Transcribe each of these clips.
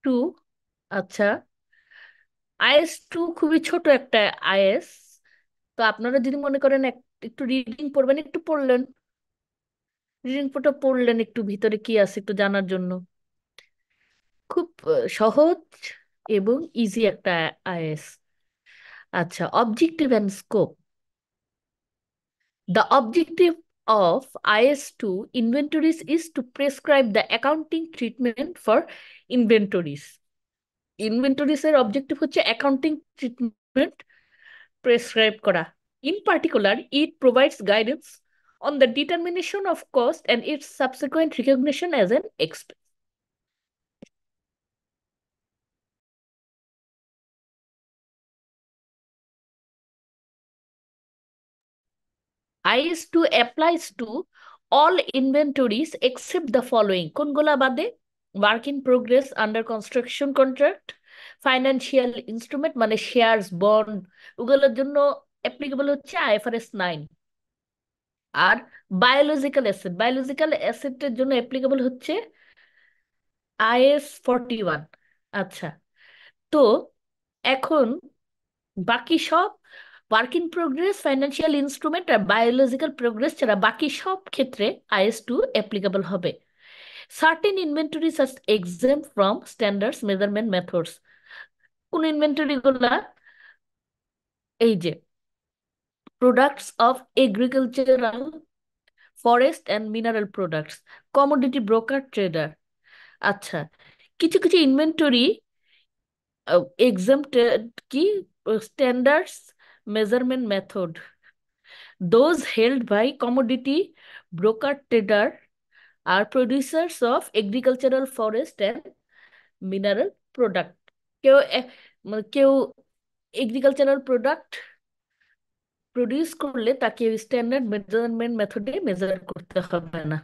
Two. আচ্ছা, IS-2 খুবই ছোট একটা আইএস। তো আপনারা যদি মনে করেন একটু রিডিং পড়বেন, একটু পড়লেন, রিডিং পড়লেন একটু ভিতরে কি আছে একটু জানার জন্য। খুব সহজ এবং ইজি একটা আইএস। আচ্ছা, objective and scope. The objective of IS-2 inventories is to prescribe the accounting treatment for inventories. Inventories এর অবজেক্টিভ হচ্ছে অ্যাকাউন্টিং ট্রিটমেন্ট প্রেসক্রাইব করা। In particular, it provides guidance on the determination of cost and its subsequent recognition as an expense. IS-2 applies to all inventories except the following. কোনগুলা বাদে? Work in progress, under construction contract, financial instrument মানে shares, bond, ওগুলোর জন্য applicable হচ্ছে IFRS 9। আর biological অ্যাসেটের জন্য applicable হচ্ছে IS-41। আচ্ছা, তো এখন বাকি সব work in progress, financial instrument আর বায়োলজিক্যাল প্রোগ্রেস ছাড়া বাকি সব ক্ষেত্রে IS-2 অ্যাপ্লিকেবল হবে। সার্টেন ইনভেন্টরিজ আর exempt from standards measurement methods. কোন ইনভেন্টরি গুলা? এই যে products of agricultural, forest and mineral products, commodity broker trader. আচ্ছা, কিছু কিছু ইনভেন্টরি এক্সাম্পটেড কি? Standards measurement method, those held by commodity broker trader are producers of agricultural forest and mineral product। কেউ কেউ এগ্রিকালচারাল প্রোডাক্ট প্রডিউস করলে তাকে standard measurement মেথডে measure করতে হবে না।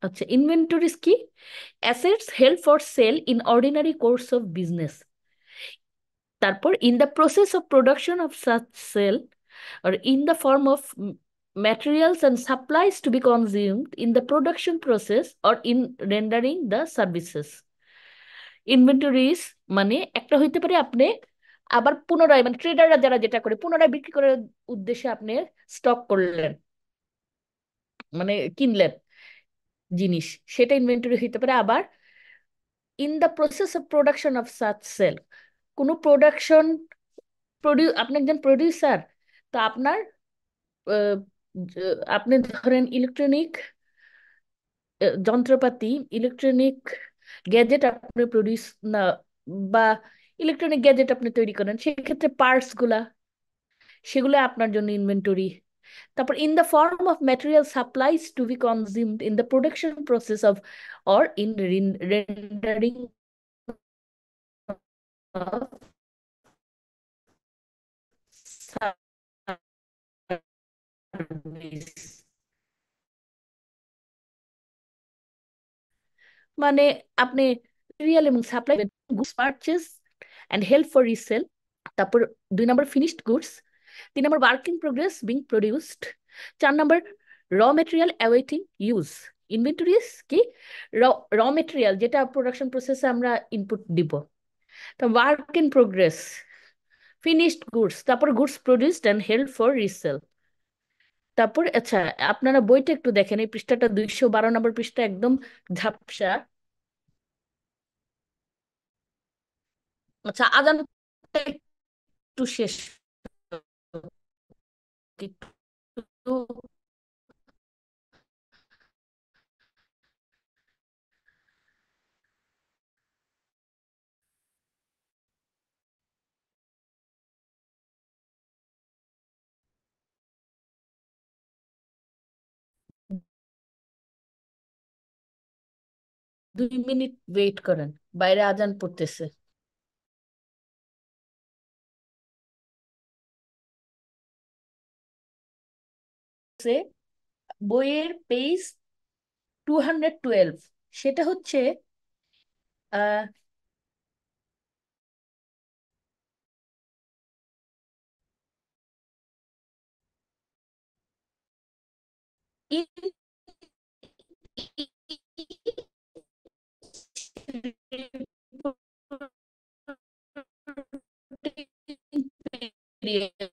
আচ্ছা, ইনভেন্টরিজ কি? Assets held for sale in ordinary course of business. তারপর in the process of production of such sale or in the form of materials and supplies to be consumed in the production process or in rendering the services। Inventories মানে একটা হইতে পারে আপনি আবার পুনরায়, মানে ট্রেডাররা যারা যেটা করে পুনরায় বিক্রি করার উদ্দেশ্যে আপনি স্টক করলেন, মানে কিনলেন জিনিস, সেটা ইনভেন্টরি হইতে পারে। আবার in the process of production of such sale, কোনো প্রোডাকশন, আপনি একজন প্রডিউসার, তো আপনার আহ, আপনি ধরেন ইলেকট্রনিক যন্ত্রপাতি, ইলেকট্রনিক গ্যাজেট আপনি প্রডিউস না, বা ইলেকট্রনিক গ্যাজেট আপনি তৈরি করেন, সেক্ষেত্রে পার্টস গুলা, সেগুলো আপনার জন্য ইনভেন্টরি। তারপর in the form of material supplies to be consumed in the production process of or in rendering of service. মানে আপনি রিয়েল এবং supply goods purchase and held for resale. তারপর 2 নম্বর ফিনিশড গুডস। 3 নম্বর work in progress being produced. 4 নম্বর raw material awaiting use. Inventories কি? র র মেটেরিয়াল যেটা প্রোডাকশন প্রসেসে আমরা ইনপুট দিব। তা work in progress, finished goods, তারপর goods produced and held for resale. তারপর আচ্ছা, আপনারা বইটা একটু দেখেন, এই পৃষ্ঠাটা 212 নম্বর পৃষ্ঠা, একদম ঝাপসা। আচ্ছা, আজান একটু শেষ হোক, একটু 2 মিনিট ওয়েট করেন, বাইরে আজান পড়তেছে। সে বইয়ের পেজ 212, সেটা হচ্ছে আহ period,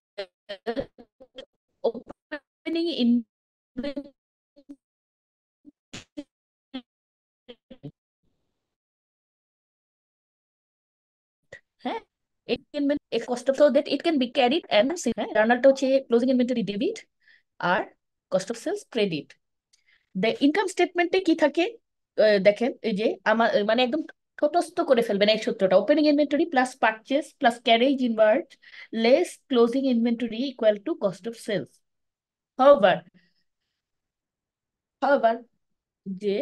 opening inventory, হ্যাঁ, a cost of so that it can be carried and হ্যাঁ, জার্নালটা হচ্ছে ক্লোজিং ইনভেন্টরি ডেবিট আর cost of sales credit. Income স্টেটমেন্টে কি থাকে? দেখেন এই যে আমার মানে একদম ঠোঁটস্থ করে ফেলবেন এই সূত্রটা: opening inventory plus purchase plus carriage inward less closing inventory equal to cost of sales. However however যে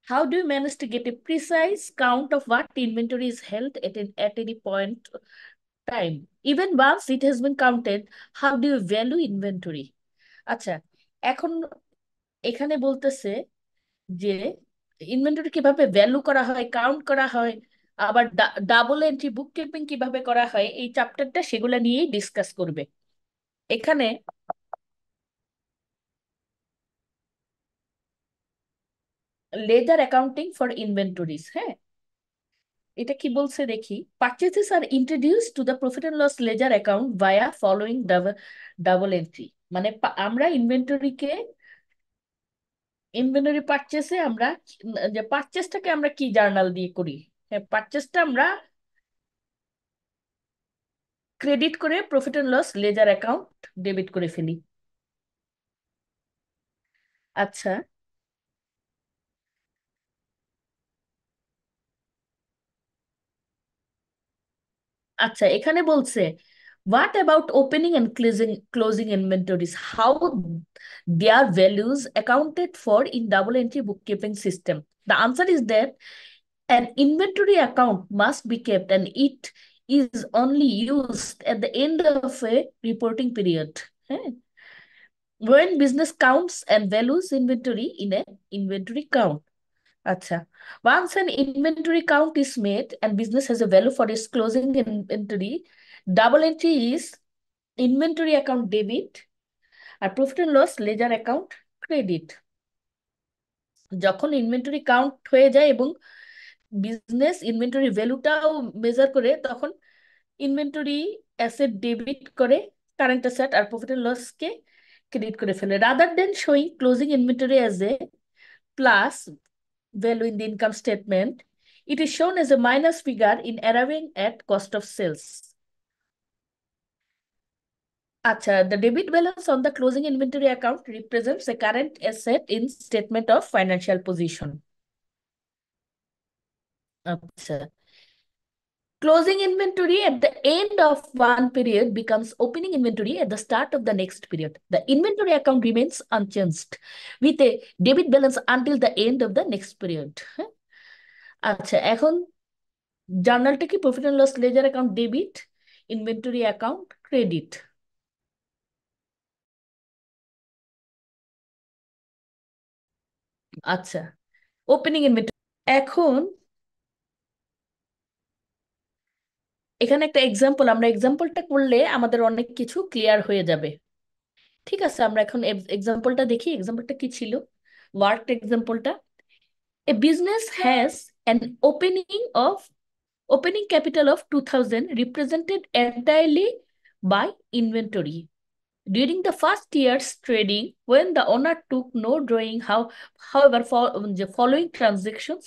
how do you manage to get a precise count of what inventory is held at any point time? Even once it has been counted, how do you value inventory? আচ্ছা, এখন এখানে বলতেছে যে inventory কিভাবে value করা হয়, count করা হয়, আবার ডাবল এন্ট্রি বুক কিপিং কিভাবে করা হয়, এই চ্যাপ্টারটা সেগুলো নিয়েই ডিসকাস করবে এখানে। লেজার অ্যাকাউন্টিং ফর ইনভেন্টরিজ, হ্যাঁ, এটা কি বলছে দেখি। পারচেসেস আর introduce to the profit and loss ledger account via following double entry. মানে আমরা ইনভেন্টরিকে, ইনভেন্টরি পারচেসে আমরা যে পারচেসটাকে আমরা কি জার্নাল দিয়ে করি? হ্যাঁ, পারচেসটা আমরা ক্রেডিট করে profit and loss ledger account debit করে ফেলি। আচ্ছা, আচ্ছা, এখানে বলছে what about opening and closing inventories, how their values accounted for in double entry bookkeeping system? The answer is that an inventory account must be kept and it is only used at the end of a reporting period. হ্যাঁ, when business counts and values inventory in an inventory count. আচ্ছা, once an inventory count is made and business has a value for its closing inventory, double entry is inventory account debit আর profit and loss ledger account credit. যখন inventory count হয়ে যায় এবং business inventory ভ্যালুটাও measure করে, তখন inventory asset debit করে current asset আর প্রফিট অ্যান্ড লসকে ক্রেডিট করে ফেলে, rather than showing closing inventory as a plus value in the income statement. It is shown as a minus figure in arriving at cost of sales. আচ্ছা, the debit balance on the closing inventory account represents a current asset in statement of financial position. আচ্ছা, closing inventory at the end of one period becomes opening inventory at the start of the next period. The inventory account remains unchanged with a debit balance until the end of the next period. হ্যাঁ? আচ্ছা, এখন জার্নালটা কি profit and loss ledger account debit, inventory account credit. আচ্ছা, opening inventory. এখন এখানে একটা example, আমরা এক্সাম্পলটা করলে আমাদের অনেক কিছু ক্লিয়ার হয়ে যাবে। ঠিক আছে, আমরা এখন এক্সাম্পলটা দেখি। এক্সাম্পলটা কি ছিল? ওয়ার্ক এক্সাম্পলটা: a business has an opening capital of 2000 represented entirely by inventory. During the first year's trading, when the owner took no drawing, however, the following transactions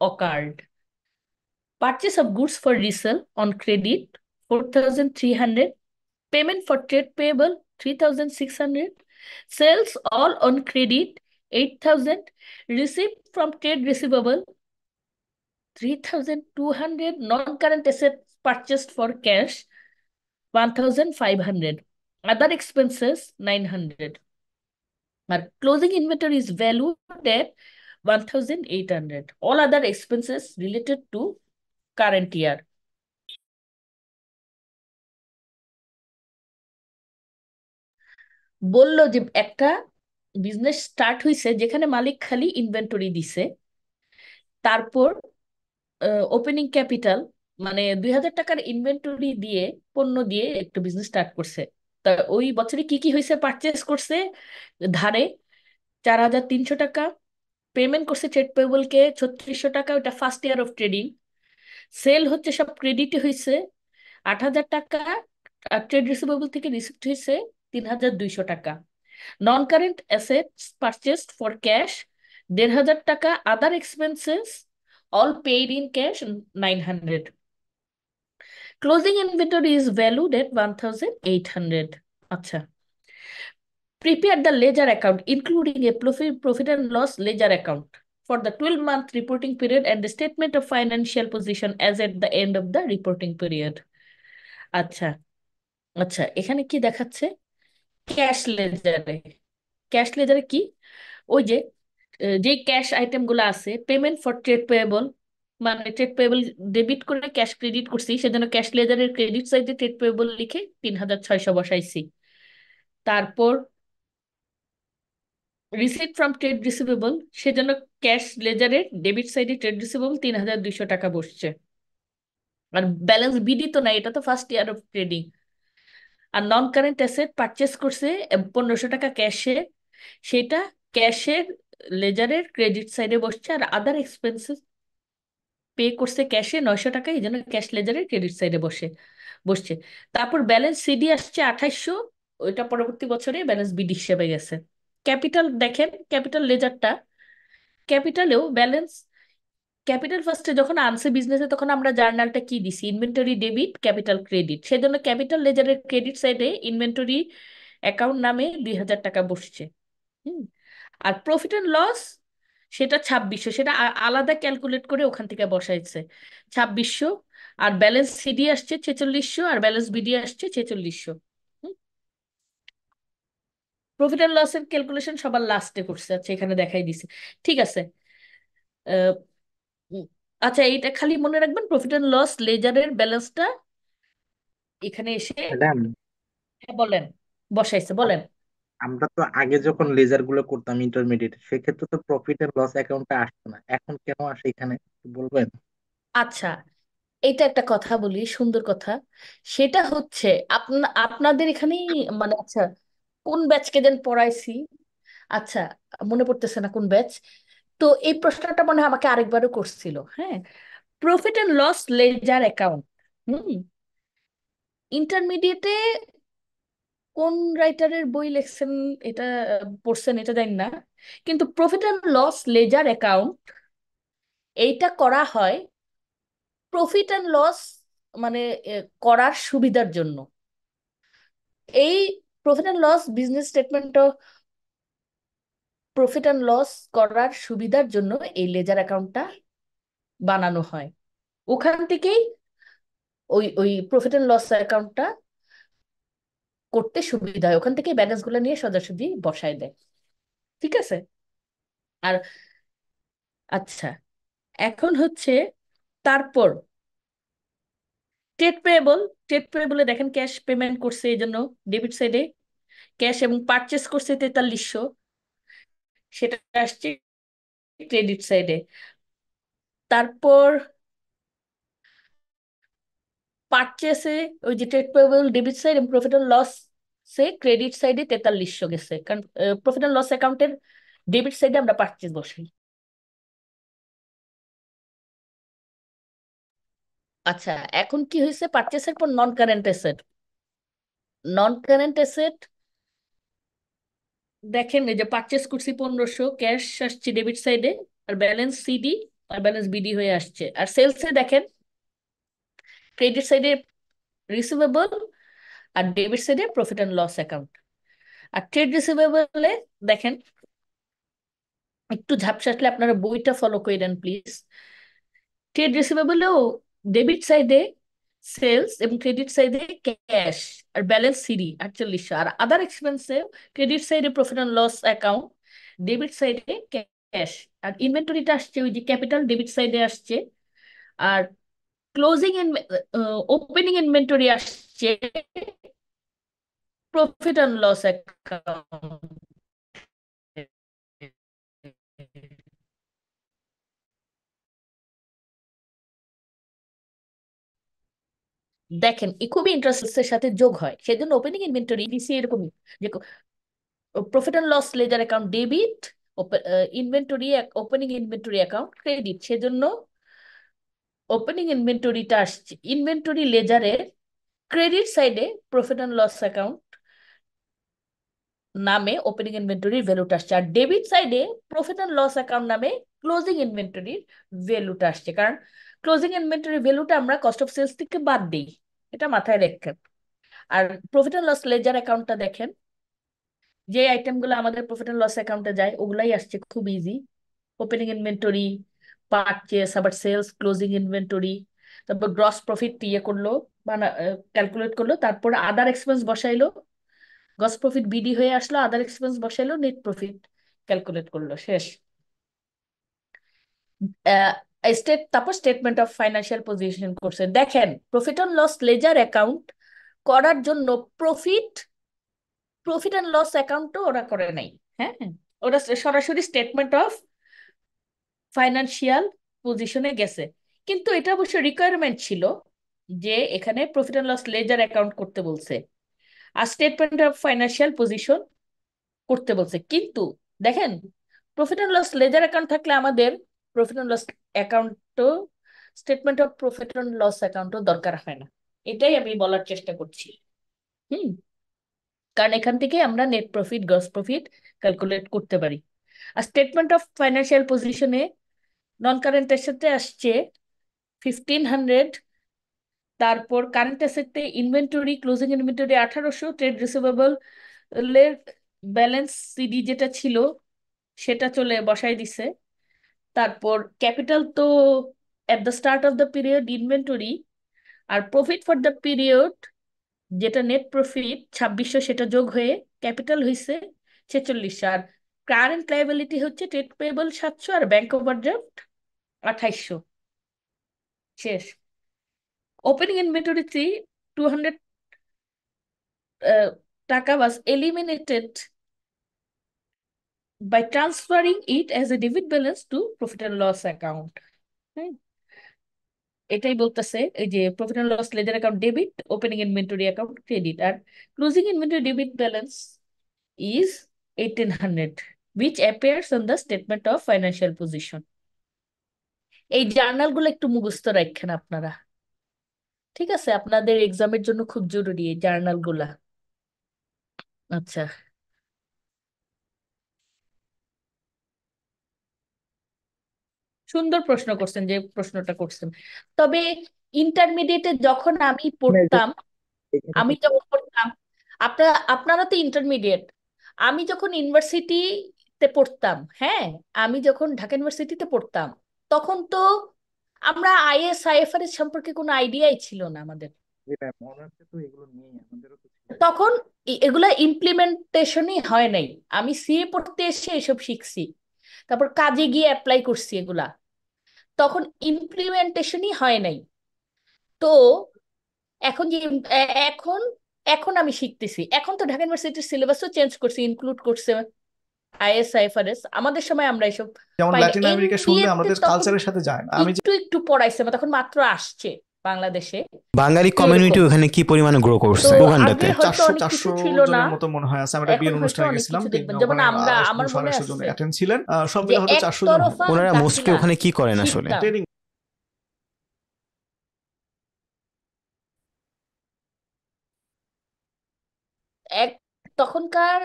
occurred: purchase of goods for resale on credit 4,300, payment for trade payable 3,600, sales all on credit 8,000, receipt from trade receivable 3,200, non-current assets purchased for cash 1,500, other expenses 900. Our closing inventory is valued at 1,800. All other expenses related to current year. বলল যে একটা business start হয়েছে যেখানে মালিক খালি inventory দিছে, তারপর opening capital মানে 2,000 টাকার ইনভেন্টরি দিয়ে, পণ্য দিয়ে একটা বিজনেস স্টার্ট করছে। তা ওই বছরে কি কি হয়েছে? পারচেস করছে ধারে 4,300 টাকা, পেমেন্ট করছে ট্রেড পেবলকে 3,600 টাকা, ওটা first year of trading. Sale হচ্ছে সব ক্রেডিটে হয়েছে 8,000 টাকা, আর ট্রেড রিসিভেবল থেকে রিসিপ্ট হয়েছে 3,200 টাকা। Non current assets purchased for cash 1,500 টাকা। Other expenses all paid in cash 900। Closing inventory is valued at 1,800। আচ্ছা, prepare the ledger account including a profit and loss ledger account for the 12-month reporting period and the statement of financial position as at the end of the reporting period। আচ্ছা, আচ্ছা, এখানে কি দেখাচ্ছে? Cash লেজারে, cash লেজারে কি, ওই যে যে cash item গুলো আছে, পেমেন্ট ফর ট্রেড পেয়েবল, মানে ট্রেড পেয়েবল ডেবিট করে ক্যাশ ক্রেডিট করছি, সেজন্য ক্যাশ লেজারের ক্রেডিট সাইডে ট্রেড পেয়েবল লিখে 3,600 বসাইছি। তারপর রিসিট ফ্রম ট্রেড রিসিভেবল, সেজন্য ক্যাশ লেজারের ডেবিট সাইডে ট্রেড রিসিভেবল 3,200 টাকা বসছে। আর ব্যালেন্স বিডি তো না, এটা তো ফার্স্ট ইয়ার অফ ট্রেডিং। আর নন কারেন্ট অ্যাসেট পারচেস করছে 1,500 টাকা ক্যাশে, সেটা ক্যাশের লেজারের ক্রেডিট সাইডে বসছে। আর আদার এক্সপেন্সেস পে করছে ক্যাশে 900 টাকা, এই জন্য ক্যাশ লেজারের ক্রেডিট সাইডে বসছে। তারপর ব্যালেন্স সিডি আসছে 2,800, ওইটা পরবর্তী বছরে ব্যালেন্স বিডি হিসেবে গেছে। ক্যাপিটাল দেখেন, ক্যাপিটাল লেজারটা, ক্যাপিটালেও ব্যালেন্স, ক্যাপিটাল ফার্স্টে যখন আনছে বিজনেসে তখন আমরা জার্নালটা কি দিছি, ইনভেন্টরি ডেবিট ক্যাপিটাল ক্রেডিট, সেজন্য ক্যাপিটাল লেজারের ক্রেডিট সাইডে ইনভেন্টরি অ্যাকাউন্ট নামে 2,000 টাকা বসছে। হুম। আর প্রফিট অ্যান্ড লস সেটা 2,600, সেটা আলাদা ক্যালকুলেট করে ওখান থেকে বসাইছে 2,600। আর ব্যালেন্স সিডি আসছে 4,600, আর ব্যালেন্স বিডি আসছে 4,600। প্রফিট অ্যান্ড লসের ক্যালকুলেশন সবার লাস্টে করছে, আচ্ছা এখানে দেখাই দিছে। ঠিক আছে। আহ, উম, আচ্ছা, এইটা খালি মনে রাখবেন, প্রফিট অ্যান্ড লস লেজারের ব্যালেন্সটা এখানে এসে, ম্যাডাম, হ্যাঁ বলেন, বসাইছে বলেন। আমরা তো আগে যখন লেজার গুলো করতাম ইন্টারমিডিয়েট, সেক্ষেত্রে তো প্রফিট এন্ড লস অ্যাকাউন্টটা আসতো না, এখন কেন আসে এখানে একটু বলবেন? আচ্ছা, এটা একটা কথা বলি, সুন্দর কথা। সেটা হচ্ছে আপনাদের এখানে, মানে আচ্ছা, কোন ব্যাচকে যেন পড়াইছি, আচ্ছা মনে পড়তেছে না কোন ব্যাচ। তো এই প্রশ্নটা মনে হয় আমাকে আরেকবারও করছিল। হ্যাঁ, profit and loss ledger account, hmm, ইন্টারমিডিয়েটে কোন রাইটারের বই লেখছেন এটা, পড়ছেন এটা জানি না, কিন্তু profit and loss ledger account এইটা করা হয় প্রফিট অ্যান্ড লস, মানে করার সুবিধার জন্য। এই profit and loss business statement, profit and loss করার সুবিধার জন্য এই লেজার অ্যাকাউন্টটা বানানো হয়। ওখান থেকেই ওই ওই প্রফিট অ্যান্ড লস অ্যাকাউন্টটা করতে সুবিধা হয়, ওখান থেকে ব্যালেন্স গুলো নিয়ে সোজাসুজি বসায় দেয়। ঠিক আছে। আর আচ্ছা, এখন হচ্ছে তারপর ট্রেড পেয়েবল, ট্রেড পেয়েবলে দেখেন ক্যাশ পেমেন্ট করছে, এই জন্য ডেবিট সাইডে ক্যাশ, এবং পারচেস করছে 4,300, সেটা আসছে ক্রেডিট সাইডে। তারপর পারচেসে ওই যে ট্রেড পেয়েবল ডেবিট সাইড এবং প্রফিট অ্যান্ড লস সে ক্রেডিট সাইডে 4,300 গেছে, কারণ প্রফিট অ্যান্ড লস অ্যাকাউন্টের ডেবিট সাইডে আমরা পারচেস বসাই। আচ্ছা, এখন কি হয়েছে, পারচেসের পর নন কারেন্ট অ্যাসেট, নন কারেন্ট অ্যাসেট দেখেন, এই যে পারচেস করছি 1,500, ক্যাশ আসছে ডেবিট সাইডে, আর ব্যালেন্স সিডি আর ব্যালেন্স বিডি হয়ে আসছে। আর সেলসে দেখেন ক্রেডিট সাইডে রিসিভেবল আর ডেবিট সাইডে প্রফিট অ্যান্ড লস অ্যাকাউন্ট। আর ট্রেড রিসিভেবলে দেখেন, একটু ঝাপসা আসলে আপনারা বইটা ফলো করে দেন প্লিজ। ট্রেড রিসিভেবলেও ডেবিট সাইডে সেলস এবং ক্রেডিট সাইডে ক্যাশ, আর ব্যালেন্স সিডি 4,800। আর আদার এক্সপেন্সে ক্রেডিট সাইডে profit and loss account, debit সাইডে ক্যাশ। আর ইনভেন্টরিটা আসছে ওই যে ক্যাপিটাল ডেবিট সাইডে আসছে। আর ক্লোজিং ওপেনিং ইনভেন্টরি আসছে প্রফিট অ্যান্ড লস অ্যাকাউন্ট। দেখেন এ খুবই ইন্টারেস্টের সাথে যোগ হয়, সেজন্য ওপেনিং ইনভেন্টরি ডিসি এরকমই, যে profit and loss ledger account debit, inventory, opening inventory account credit, সেজন্য ওপেনিং ইনভেন্টরিটা আসছে ইনভেন্টরি লেজারের ক্রেডিট সাইডে প্রফিট অ্যান্ড লস অ্যাকাউন্ট নামে ওপেনিং ইনভেন্টরির ভ্যালুটা আসছে, আর ডেবিট সাইডে প্রফিট অ্যান্ড লস অ্যাকাউন্ট নামে ক্লোজিং ইনভেন্টরির ভ্যালুটা আসছে। কারণ ক্লোজিং ইনভেন্টরির ভ্যালুটা আমরা কস্ট অফ সেলস থেকে বাদ দিই, এটা মাথায় রাখেন। আর প্রফিট অ্যান্ড লস লেজার অ্যাকাউন্টটা দেখেন, যে আইটেমগুলো আমাদের প্রফিট অ্যান্ড লস অ্যাকাউন্টে যায় ওগুলাই আসছে খুব ইজি। ওপেনিং ইনভেন্টরি, পারচেস, আবার সেলস, ক্লোজিং ইনভেন্টরি, তারপর গ্রস প্রফিট ইয়ে করলো, মানে ক্যালকুলেট করলো, তারপর আদার এক্সপেন্স বসাইলো, গ্রস প্রফিট বিডি হয়ে আসলো, আদার এক্সপেন্স বসাইলো, নেট প্রফিট ক্যালকুলেট করলো, শেষ। তারপর স্টেটমেন্ট অফ ফাইন্যান্সিয়াল পজিশন করছে। দেখেন profit and loss ledger account করার জন্য প্রফিট প্রফিট অ্যান্ড লস অ্যাকাউন্টও ওরা করে নাই। হ্যাঁ, ওরা সরাসরি স্টেটমেন্ট অফ ফাইন্যান্সিয়াল পজিশনে গেছে। কিন্তু এটা অবশ্য রিকোয়ারমেন্ট ছিল যে এখানে profit and loss ledger account করতে বলছে আর স্টেটমেন্ট অফ ফাইন্যান্সিয়াল পজিশন করতে বলছে। কিন্তু দেখেন, profit and loss ledger account থাকলে আমাদের প্রফিট অ্যান্ড লস অ্যাকাউন্টও, statement of profit and loss অ্যাকাউন্টও দরকার হয় না। এটাই আমি বলার চেষ্টা করছি। হুম, কারণ এখান থেকে আমরা net profit, gross profit calculate করতে পারি। আর স্টেটমেন্ট অফ ফাইন্যান্সিয়াল পজিশনে নন কারেন্ট অ্যাসেটে আসছে 1500, তারপর কারেন্ট অ্যাসেটে inventory, closing inventory 1800, trade receivable এর ব্যালেন্স সিডি যেটা ছিল সেটা চলে বসাই দিছে। তারপর ক্যাপিটাল তো at the start of the period inventory, আর প্রফিট ফর দ্য পিরিয়ড যেটা নেট প্রফিট 2600 সেটা যোগ হয়ে ক্যাপিটাল হয়েছে 4600, আর কারেন্ট লাইবিলিটি হচ্ছে ট্রেড পেয়েবল 700 আর ব্যাংক ওভারড্রাফট 2800, শেষ। ওপেনিং ইনভেন্টরিতে 200 টাকা was eliminated by transferring it as a debit balance to profit and loss account. হ্যাঁ, এটাই বলতেছে এই যে profit and loss ledger account debit, opening inventory account credit, আর closing inventory debit balance is 1800 which appears on the statement of financial position. এই journal গুলো একটু মুখস্থ রাখেন আপনারা, ঠিক আছে? আপনাদের এক্সামের জন্য খুব জরুরি এই জার্নাল গুলা। আচ্ছা, সুন্দর প্রশ্ন করছেন যে প্রশ্নটা করছেন। তবে ইন্টারমিডিয়েটে যখন আমি মানে পড়তাম, এখানে আমি কিন্তু যখন পড়তাম, আপনারা তো ইন্টারমিডিয়েট, আমি যখন ইউনিভার্সিটিতে পড়তাম, হ্যাঁ, আমি যখন ঢাকা ইউনিভার্সিটিতে পড়তাম তখন তো আমরা আইএস আইএফআরএস সম্পর্কে কোনো আইডিয়াই ছিল না আমাদের। যেটা অনার্সে তো এগুলো নেই, আমাদেরও তো ছিল না। তখন এগুলা ইমপ্লিমেন্টেশনই হয় নাই। আমি সিএ পড়তে এসে এসব শিখছি, তারপর কাজে গিয়ে অ্যাপ্লাই করছি এগুলা, তখন ইমপ্লিমেন্টেশনই হয় নাই। তো এখন যে এখন এখন আমি শিখতেছি, এখন তো ঢাকা ইউনিভার্সিটির সিলেবাসও চেঞ্জ করছে, ইনক্লুড করছে আইএস আইএফআরএস। আমাদের সময় আমরা এসব যেমন পাই না। ল্যাটিন আমেরিকা শুনলে এমবিএতে আমাদের তখন কালচারের সাথে যায় না। আমি একটু একটু পড়াইছে, মানে তখন মাত্র আসছে বাংলাদেশে, বাঙালি তো কমিউনিটি এরকম। ওখানে কি পরিমাণে গ্রো তো করছে আগে উগান্ডাতে? হয়তো চারশো অনেক কিছু চারশো ছিল না, জনের মতো মনে হয় আছে। আমি একটা এখন বিয়ের হয়তো অনুষ্ঠানে অনেক গেছিলাম, কিছু তিনি দেখবেন, যেমন ওখানে আমরা, আমার মনে 250-250 জন আছে অ্যাটেন্ড ছিলেন, সব যে মিলে হয়তো 400 জন হবে। একতরফা ওনারা মোস্টলি দাখিলা ওখানে কি করেন আসলে? শিখতাম। ট্রেনিং। এক তখনকার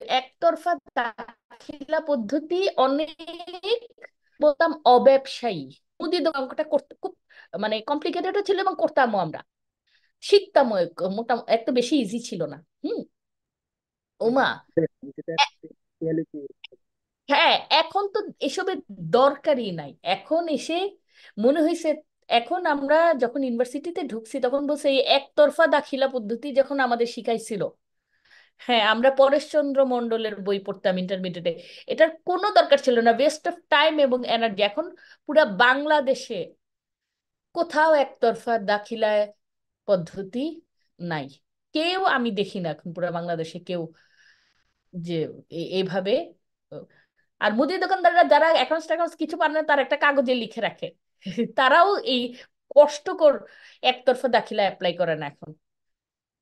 একতরফা দাখিলা পদ্ধতি অনেক, বলতাম, অব্যবসায়ী। মুদি অঙ্কটা করতে খুব মানে কমপ্লিকেটেড ছিল, এবং করতামও আমরা, শিখতামও, মোটামুটি এত বেশি ইজি ছিল না। হুম, ওমা, যেটা এ- reality। হ্যাঁ, এখন তো এসবের দরকারই নাই। এখন এসে মনে হয়েছে, এখন আমরা যখন ইউনিভার্সিটিতে ঢুকছি তখন বলছে এই একতরফা দাখিলা পদ্ধতি যখন আমাদের শিখাইছিল, হ্যাঁ, আমরা পরেশচন্দ্র মণ্ডলের বই পড়তাম ইন্টারমিডিয়েটে, এটার কোনো দরকার ছিল না, ওয়েস্ট অফ টাইম এবং এনার্জি। এখন পুরা বাংলাদেশে কোথাও একতরফা দাখিলা পদ্ধতি নাই। কেউ, আমি দেখি না এখন পুরা বাংলাদেশে কেউ যে এইভাবে। আর মুদি দোকানদাররা যারা অ্যাকাউন্টস ট্যাকাউন্টস কিছু পারে না, তার একটা কাগজে লিখে রাখে। তারাও এই কষ্টকর একতরফা দাখিলা অ্যাপ্লাই করে না এখন।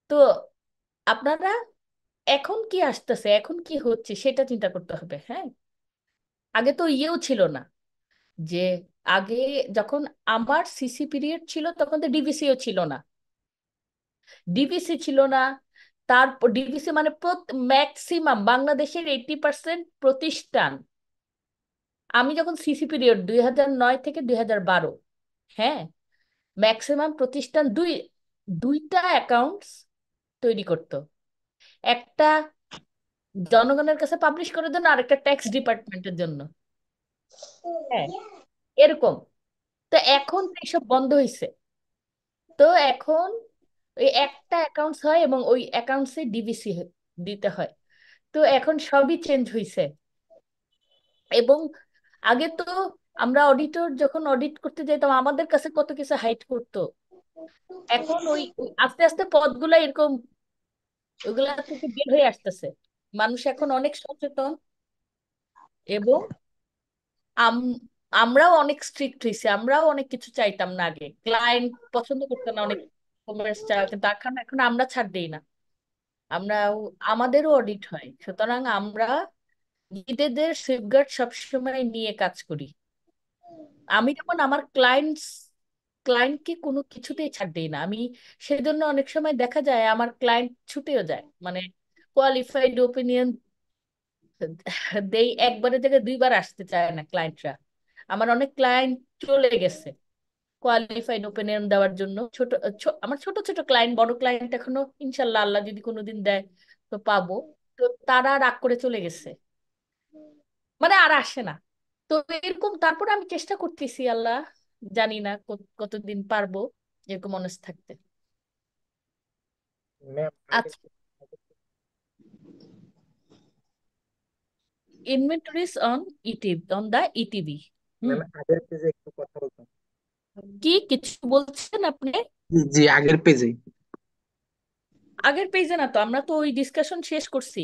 তো আপনারা এখন কি আসতেছে, এখন কি হচ্ছে সেটা চিন্তা করতে হবে। হ্যাঁ, আগে তো ইয়েও ছিল না, যে আগে যখন আমার সিসি পিরিয়ড ছিল তখন তো ডিভিসিও ছিল না। ডিভিসি ছিল না। তারপর ডিভিসি মানে ম্যাক্সিমাম বাংলাদেশের 80% প্রতিষ্ঠান, আমি যখন সিসি পিরিয়ড 2009 থেকে 2012, হ্যাঁ, ম্যাক্সিমাম প্রতিষ্ঠান দুইটা অ্যাকাউন্টস তৈরি করতো। একটা জনগণের কাছে পাবলিশ করার জন্য, আর একটা ট্যাক্স ডিপার্টমেন্টের জন্য। হ্যাঁ, এরকম। তো এখন তো এসব বন্ধ হয়েছে। তো এখন ওই একটা অ্যাকাউন্টস হয় এবং ওই অ্যাকাউন্টসে ডিভিসি দিতে হয়। তো এখন সবই চেঞ্জ হয়েছে। এবং আগে তো আমরা অডিটর যখন অডিট করতে যাইতাম আমাদের কাছে কত কিছু হাইড করতো। এখন ওই আস্তে আস্তে পদগুলা এরকম ওইগুলা থেকে বের হয়ে আসতেছে। মানুষ এখন অনেক সচেতন। এবং আম- আমরাও অনেক স্ট্রিক্ট হয়েছি, আমরাও অনেক কিছু চাইতাম না আগে, ক্লায়েন্ট পছন্দ করতো না অনেক কমার্স চাওয়া, কিন্তু এখন এখন আমরা ছাড় দিই না। আমরা আমাদেরও অডিট হয়, সুতরাং আমরা নিজেদের সেফগার্ড সবসময় নিয়ে কাজ করি। আমি যেমন আমার ক্লায়েন্টকে কোনো কিছুতেই ছাড় দিই না আমি। সেজন্য অনেক সময় দেখা যায় আমার ক্লায়েন্ট ছুটেও যায়, মানে কোয়ালিফাইড ওপিনিয়ন দেই, একবারের জায়গায় দুইবার আসতে চায় না ক্লায়েন্টরা। আমার অনেক ক্লায়েন্ট চলে গেছে কোয়ালিফাইড ওপিনিয়ন দেওয়ার জন্য। আমার ছোট ছোট ক্লায়েন্ট, বড় ক্লায়েন্ট এখনো ইনশাল্লাহ আল্লাহ যদি কোনোদিন দেয় তো পাবো। তো তারা রাগ করে চলে গেছে, মানে আর আসে না। তো এরকম, তারপর আমি চেষ্টা করতেছি, আল্লাহ জানি না কতদিন পারবো এরকম অনেস্ট থাকতে। ম্যাম আচ্ছা, inventories on ETB, on the ETB. Hmm, ma'am আগের পেজে একটু কথা বলতাম। কি কিছু বলছেন আপনি? জি জি, আগের পেজে। আগের পেজে না তো, আমরা তো ওই ডিসকাশন শেষ করছি।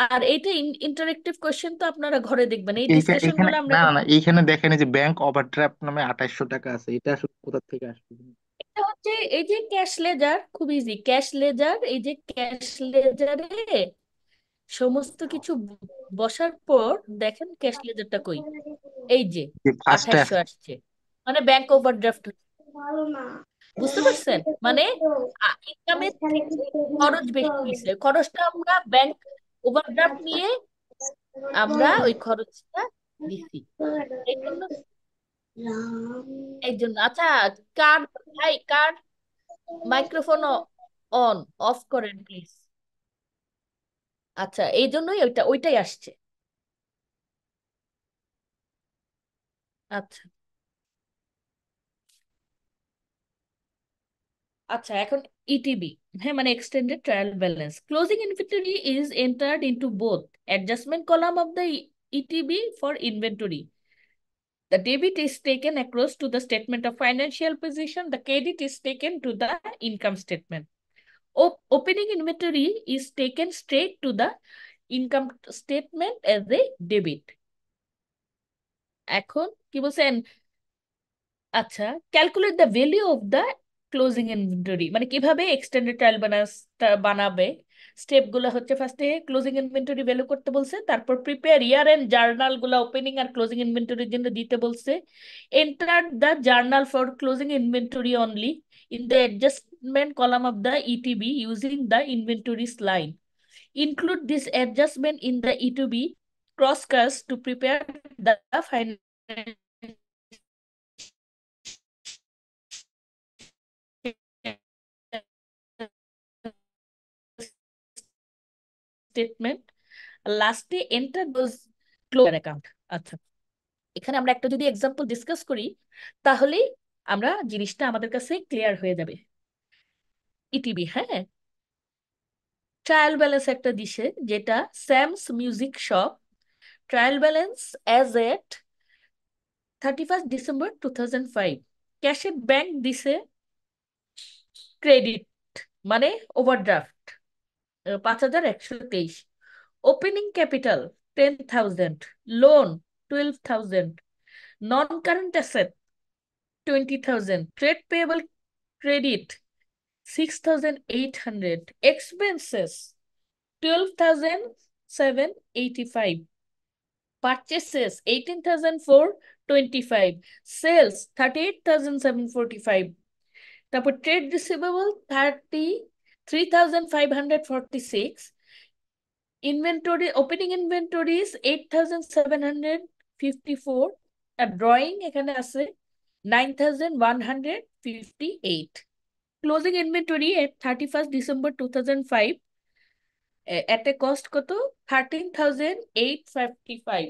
আর এইটা ইন্টারেক্টিভ কোশ্চেন, তো আপনারা ঘরে দেখবেন এই ডিসকাশন এখানে গুলো আমরা না না কিন্তু। না, এইখানে দেখেন এই যে ব্যাংক ওভারড্রাফট নামে 2800 টাকা আছে, এটা আসলে কোথা থেকে আসবে? এটা হচ্ছে এই যে ক্যাশ লেজার, খুব ইজি ক্যাশ লেজার, এই যে ক্যাশ লেজারে সমস্ত কিছু বসার পর দেখেন ক্যাশ লেজারটা কই, এই যে যে ফার্স্টে 2800 আছে। আসছে, মানে ব্যাংক ওভারড্রাফট। বুঝতে পারছেন? মানে ইনকামের থেকে খরচ বেশি হয়েছে, খরচটা আমরা ব্যাংক ওভারড্রাফট নিয়ে আমরা ওই খরচটা দিছি। এই জন্য, এই জন্য আচ্ছা, কার, ভাই কার মাইক্রোফোন অন অফ করেন প্লিজ। আচ্ছা, এই জন্যই ওইটাই আসছে। আচ্ছা, আচ্ছা, এখন ইটিবি, হ্যাঁ, মানে extended trial balance closing inventory is entered into both adjustment column of the ETB for inventory. The debit is taken across to the statement of financial position. The credit is taken to the income statement. Opening inventory is taken straight to the income statement as a debit. এখন কি বলছেন? আচ্ছা, calculate the value of the closing inventory, মানে কিভাবে extended trial ব্যালেন্সটা বানাবে। Step গুলো হচ্ছে, ফার্স্টে ক্লোজিং ইনভেন্টরি ভ্যালু করতে বলছে, তারপর প্রিপেয়ার ইয়ার এন্ড জার্নাল গুলা ওপেনিং আর ক্লোজিং ইনভেন্টরির জন্য দিতে বলছে। Enter the journal for closing inventory only in the adjustment column of the ETB using the inventories line. Include this adjustment in the ETB cross cast to prepare the final statement. লাস্টে enter those closure account. আচ্ছা, এখানে আমরা একটা যদি example discuss করি তাহলেই আমরা জিনিসটা আমাদের কাছে ক্লিয়ার হয়ে যাবে। ইটিবি, হ্যাঁ, ট্রায়াল ব্যালেন্স একটা দিছে, যেটা Sam's music shop, trial balance as at 31 December 2005। ক্যাশের ব্যাংক দিছে ক্রেডিট, মানে overdraft 5123। Opening capital 10,000, loan 12,000, non current asset 20,000, trade payable credit 6,800, expenses 12,785, Purchases 18,425, sales 38,745, তারপর trade receivable 33,546, inventory opening inventories 8,754, আর ড্রয়িং এখানে আছে 9,158, closing inventory at 31st December 2005 at a cost কত 13,855।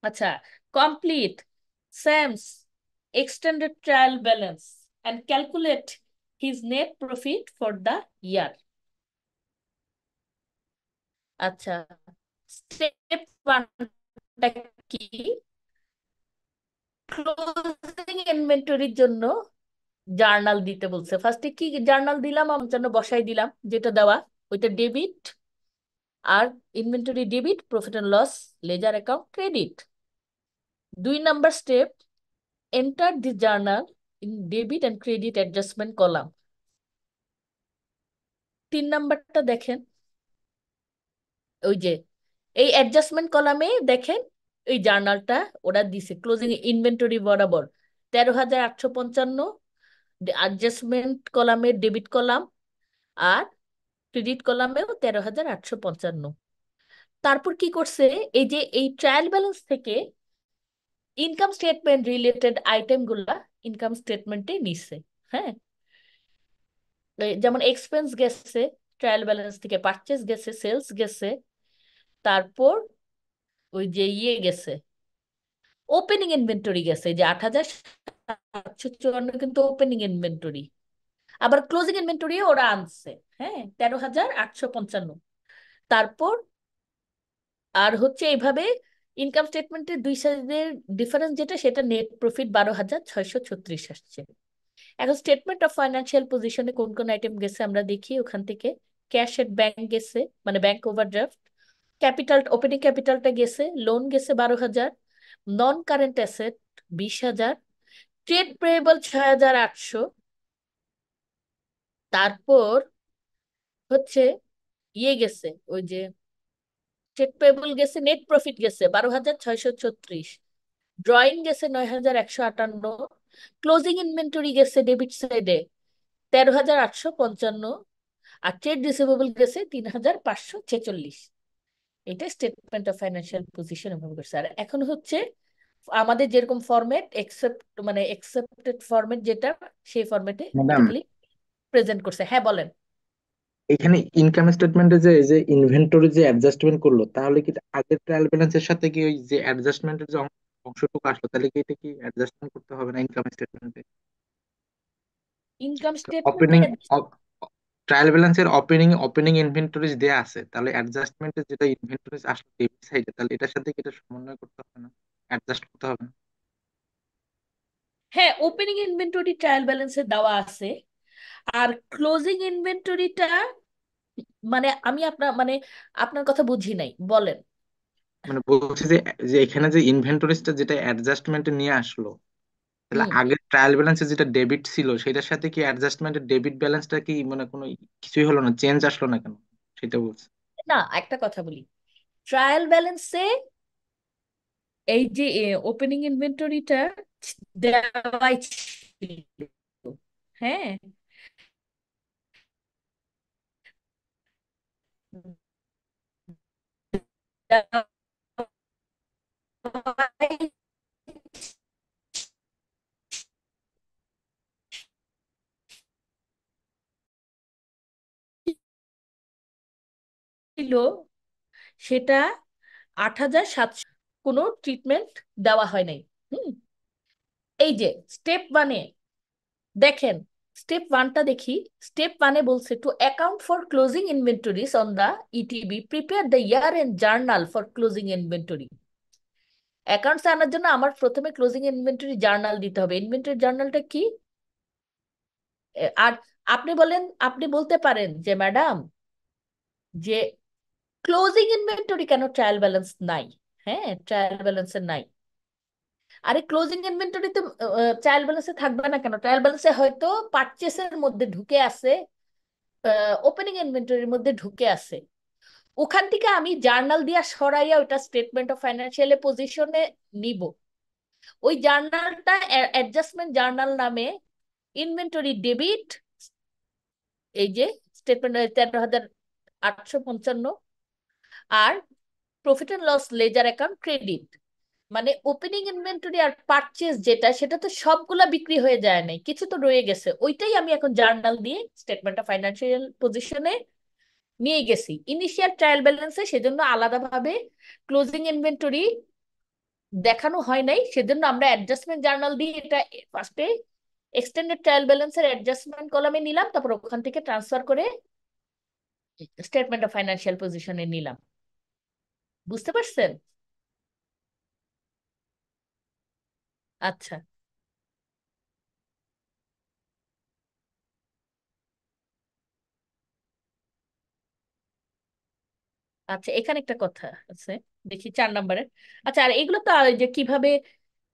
আচ্ছা, complete Sam's extended trial balance and calculate his net profit for the year। আচ্ছা, step ওয়ানটা কি? Closing ইনভেন্টরির জন্য জার্নাল দিতে বলছে। ফার্স্টে কি জার্নাল দিলাম, আমার জন্য বসাই দিলাম যেটা দেওয়া, ওইটা ডেবিট, আর inventory debit, profit and loss ledger account credit. 2 number step, enter the journal in debit and credit adjustment column. 3 নাম্বারটা দেখেন, ওই যে এই অ্যাডজাস্টমেন্ট কলামে দেখেন এই জার্নালটা ওরা দিছে ক্লোজিং ইনভেন্টরি বরাবর 13,855, অ্যাডজাস্টমেন্ট কলামে ডেবিট কলাম, আর ক্রেডিট কলামেও 13,855। তারপর কি করছে, এই যে এই ট্রায়াল ব্যালেন্স থেকে ইনকাম স্টেটমেন্ট রিলেটেড আইটেম গুলা ইনকাম স্টেটমেন্টে নিচ্ছে। হ্যাঁ, যেমন এক্সপেন্স গেছে ট্রায়াল ব্যালেন্স থেকে, পারচেস গেছে, সেলস গেছে, তারপর ওই যে ইয়ে গেছে, ওপেনিং ইনভেন্টরি গেছে যে 8,754 কিন্তু ওপেনিং ইনভেন্টরি, আবার ক্লোজিং ইনভেন্টরি ওরা আনছে হ্যাঁ 13,855। তারপর আর হচ্ছে এইভাবে ইনকাম স্টেটমেন্টের দুই সাইডের ডিফারেন্স যেটা, সেটা নেট প্রফিট 12,636 আসছে। এখন স্টেটমেন্ট অফ ফাইন্যান্সিয়াল পজিশনে কোন কোন আইটেম গেছে আমরা দেখি ওখান থেকে। ক্যাশ এট ব্যাংক গেছে, মানে ব্যাংক ওভারড্রাফট, ক্যাপিটাল ওপেনিং ক্যাপিটালটা গেছে, লোন গেছে 12,000, non current asset 20,000, trade payable 6,800, তারপর হচ্ছে ইয়ে গেছে ওই যে ট্রেড পেয়েবল গেছে, নেট প্রফিট গেছে 12,636, ড্রয়িং গেছে 9,158, ক্লোজিং ইনভেন্টরি গেছে ডেবিট সাইডে 13,855, আর ট্রেড রিসিভেবল গেছে 3,546। এটা স্টেটমেন্ট অফ ফাইন্যান্সিয়াল পজিশন এভাবে করছে। আর এখন হচ্ছে আমাদের যেরকম ফরম্যাট মানে একসেপ্টেড ফরম্যাট যেটা, সেই ফরম্যাটে এটা ম্যাডাম, খালি প্রেজেন্ট করছে। হ্যাঁ বলেন। এখানে ইনকাম স্টেটমেন্টে যে এই যে ইনভেন্টরি যে অ্যাডজাস্টমেন্ট করলো, তাহলে কি আগের ট্রায়াল ব্যালেন্সের সাথে কি ওই যে অ্যাডজাস্টমেন্টের যে অংশটুকু আসলো, তাহলে কি এটা কি অ্যাডজাস্টমেন্ট করতে হবে না ইনকাম স্টেটমেন্টে? ইনকাম স্টেটমেন্টে ওপেনিং ট্রায়াল ব্যালেন্সের ওপেনিং ইনভেন্টরিজ দেয়া আছে, তাহলে অ্যাডজাস্টমেন্টে যেটা ইনভেন্টরিজ আসলো ডেবিট সাইডে, তাহলে এটার সাথে কি এটা সমন্বয় করতে হবে না, অ্যাডজাস্ট করতে হবে না? হ্যাঁ, ওপেনিং ইনভেন্টরি ট্রায়াল ব্যালেন্সে দেওয়া আছে, আর ক্লোজিং ইনভেন্টরিটা মানে আমি আপনার কথা বুঝি নাই, বলেন। মানে বলছি যে যে এখানে যে ইনভেন্টরিজটা যেটা অ্যাডজাস্টমেন্টে নিয়ে আসলো, তাহলে হুম। আগের ট্রায়াল ব্যালেন্সে যেটা ডেবিট ছিল সেটার সাথে কি অ্যাডজাস্টমেন্টের ডেবিট ব্যালেন্সটা কি মানে কোনো কিছুই হলো না, চেঞ্জ আসলো না কেন, সেটা বলছি। না, একটা কথা বলি, ট্রায়াল ব্যালেন্সে এই যে ওপেনিং ইনভেন্টরিটা দেওয়াই ছিল। হ্যাঁ, দেওয়াই ছিল, সেটা 8,700, কোনো ট্রিটমেন্ট দেওয়া হয় নাই। হুম। এই যে স্টেপ ওয়ানে দেখেন, স্টেপ ওয়ানটা দেখি। স্টেপ ওয়ানে বলছে to account for closing inventories on the ETB prepare the year end journal for closing inventory. Accounts আনার জন্য আমার প্রথমে ক্লোজিং ইনভেন্টরি জার্নাল দিতে হবে। ইনভেন্টরি জার্নালটা কি? আর আপনি বলেন, আপনি বলতে পারেন যে ম্যাডাম যে ক্লোজিং ইনভেন্টরি কেন ট্রায়াল ব্যালেন্স নাই? হ্যাঁ, ট্রায়াল ব্যালেন্সে নাই। আরে ক্লোজিং ইনভেন্টরিতে ট্রায়াল ব্যালেন্সে থাকবে না কেন? ট্রায়াল ব্যালেন্সে হয়তো পারচেসের মধ্যে ঢুকে আছে, ওপেনিং ইনভেন্টরির মধ্যে ঢুকে আছে। ওখান থেকে আমি জার্নাল দিয়া সরাইয়া ওটা স্টেটমেন্ট অফ ফাইন্যান্সিয়াল পজিশনে নিব। ওই জার্নালটা অ্যাডজাস্টমেন্ট জার্নাল নামে ইনভেন্টরি ডেবিট, এই যে স্টেটমেন্ট 13,855, আর profit and loss ledger account credit. মানে ওপেনিং ইনভেন্টরি আর পারচেজ যেটা, সেটা তো সবগুলা বিক্রি হয়ে যায় নাই, কিছু তো রয়ে গেছে। ওইটাই আমি এখন জার্নাল দিয়ে স্টেটমেন্ট অফ ফাইন্যান্সিয়াল পজিশনে নিয়ে গেছি ইনিশিয়াল ট্রায়াল ব্যালেন্সে। সেজন্য আলাদাভাবে ক্লোজিং ইনভেন্টরি দেখানো হয় নাই, সেজন্য আমরা অ্যাডজাস্টমেন্ট জার্নাল দিয়ে এটা ফার্স্টে এক্সটেন্ডেড ট্রায়াল ব্যালেন্সের অ্যাডজাস্টমেন্ট কলামে নিলাম, তারপর ওখান থেকে ট্রান্সফার করে স্টেটমেন্ট অফ ফাইন্যান্সিয়াল পজিশনে নিলাম। বুঝতে পারছেন? আচ্ছা আচ্ছা, এখানে একটা কথা আছে, দেখি 4 নম্বরে। আচ্ছা, আর এগুলো তো আর এই যে কিভাবে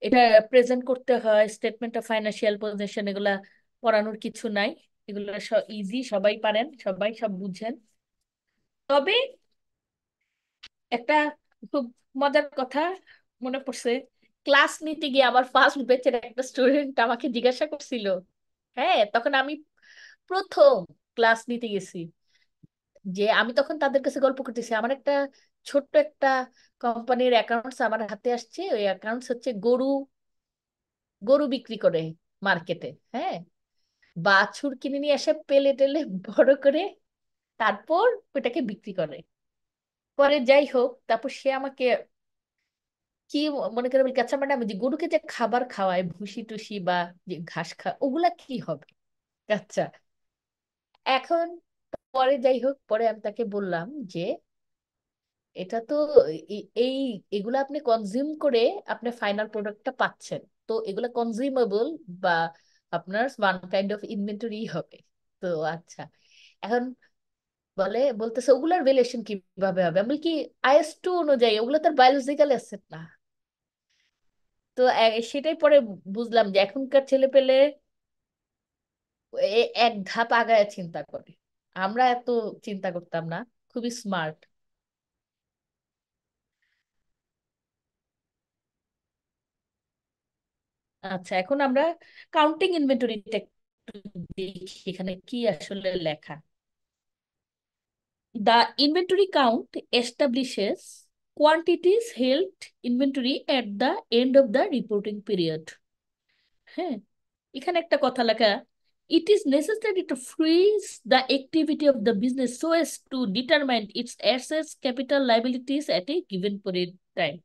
এটা প্রেজেন্ট করতে হয়, স্টেটমেন্ট অফ ফাইন্যান্সিয়াল পজিশন, এগুলা পড়ানোর কিছু নাই। এগুলো ইজি, সবাই পারেন, সবাই সব বুঝেন। তবে একটা খুব মজার কথা মনে পড়ছে, ক্লাস নিতে গিয়ে আমার ফার্স্ট বেঞ্চের একটা স্টুডেন্ট আমাকে জিজ্ঞাসা করছিল। হ্যাঁ, তখন আমি প্রথম ক্লাস নিতে গেছি, যে আমি তখন তাদের কাছে গল্প করতেছি আমার একটা ছোট্ট একটা কোম্পানির অ্যাকাউন্টস আমার হাতে আসছে। ওই অ্যাকাউন্টস হচ্ছে গরু গরু বিক্রি করে মার্কেটে। হ্যাঁ, বাছুর কিনে নিয়ে এসে পেলে টেলে বড় করে তারপর ওটাকে বিক্রি করে। পরে যাই হোক, তারপর সে আমাকে কি মনে করে বলি, আচ্ছা ম্যাডাম, যে গরুকে যে খাবার খাওয়ায় ভুসি টুসি বা যে ঘাস ওগুলা কি হবে? আচ্ছা, এখন পরে যাই হোক, পরে আমি তাকে বললাম যে এটা তো এই এগুলা আপনি কনজিউম করে আপনি ফাইনাল প্রোডাক্টটা পাচ্ছেন, তো এগুলা কনজিউমেবল বা আপনার ওয়ান কাইন্ড অফ ইনভেন্টরি হবে। তো আচ্ছা, এখন বলতেছে ওগুলার ভ্যালুয়েশন কিভাবে হবে? আমি বলি কি, IS2 অনুযায়ী ওগুলো তার বায়োলজিক্যাল অ্যাসেট না। তো সেটাই পরে বুঝলাম যে এখনকার ছেলে পেলে এক ধাপ আগায় চিন্তা করে, আমরা এত চিন্তা করতাম না। খুবই স্মার্ট। আচ্ছা, এখন আমরা কাউন্টিং ইনভেন্টরিটা একটু দেখি এখানে কি আসলে লেখা। The inventory count establishes quantities held inventory at the end of the reporting period. হ্যাঁ, এখানে একটা কথা লেখা, it is necessary to freeze the activity of the business so as to determine its assets, capital, liabilities at a given period time.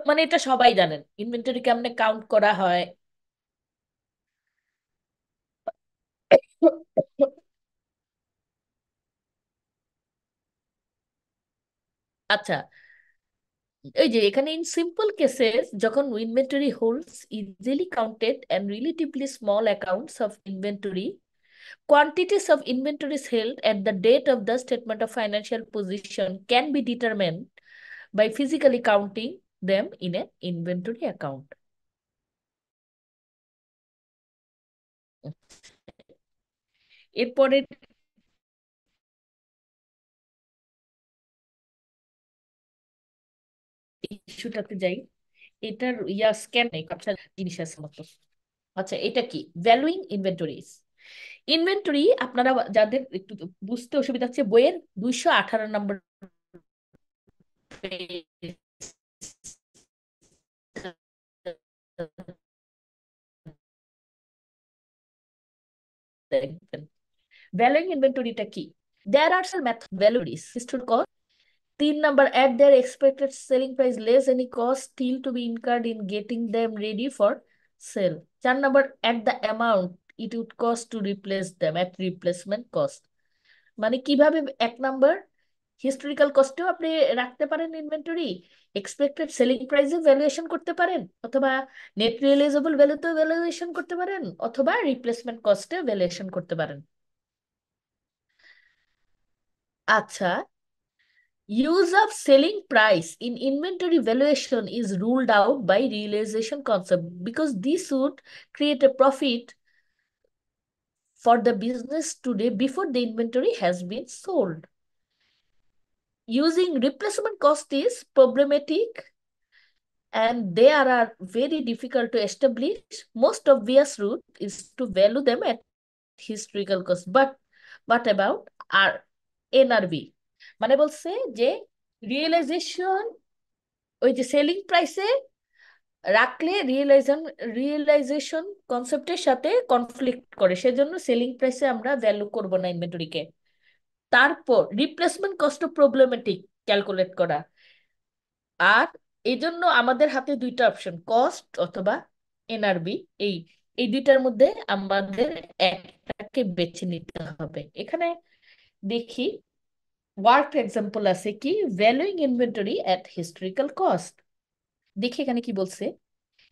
মানে এটা সবাই জানেন inventory কেমনে কাউন্ট করা হয়। আচ্ছা, এই যে এখানে ইন সিম্পল কেসেস, যখন inventory holds easily counted and relatively small accounts of inventory, quantities of inventories held at the date of the statement of financial position can be determined by physically counting them in an inventory account. এরপরে ইস্যুটাতে যাই, এটার scan নেই, আচ্ছা জিনিস আছে মতো। আচ্ছা, এটা কি ভ্যালুইং ইনভেন্টরিজ? ইনভেন্টরি আপনারা যাদের একটু বুঝতে অসুবিধা হচ্ছে, বইয়ের 218 নম্বর দেখবেন ভ্যালুইং ইনভেন্টরিটা কি। দেয়ার আর সাম মেথড ভ্যালুরিজ হিস্টোরিক কস্ট। 3 নম্বর, at their expected selling price less any cost still to be incurred in getting them ready for sale. 4 number, at the amount it would cost to replace them at replacement cost। মানে কিভাবে 1 নম্বর historical কস্টেও আপনি রাখতে পারেন inventory, expected selling প্রাইসে valuation করতে পারেন, অথবা net realisable ভ্যালুতেও valuation করতে পারেন, অথবা রিপ্লেসমেন্ট কস্টে ভ্যালুয়েশন করতে পারেন। আচ্ছা, use of selling price in inventory valuation is ruled out by realization concept because this would create a profit for the business today before the inventory has been sold. Using replacement cost is problematic and they are very difficult to establish. Most obvious route is to value them at historical cost. But what about our NRV? মানে বলছে যে realisation ওই যে selling প্রাইসে রাখলে realisation কনসেপ্টের সাথে conflict করে, সেজন্য সেলিং প্রাইসে আমরা ভ্যালু করব না ইনভেন্টরিকে। তারপর রিপ্লেসমেন্ট কস্ট প্রবলেমেটিক ক্যালকুলেট করা, আর এই জন্য আমাদের হাতে দুইটা অপশন, কস্ট অথবা এনআরবি। এই এই দুইটার মধ্যে আমাদের একটাকে বেছে নিতে হবে। এখানে দেখি ওয়ার্ক এক্সাম্পল আছে কি, ভ্যালুইং ইনভেন্টরি এট হিস্টোরিক্যাল কস্ট। দেখি এখানে কি বলছে।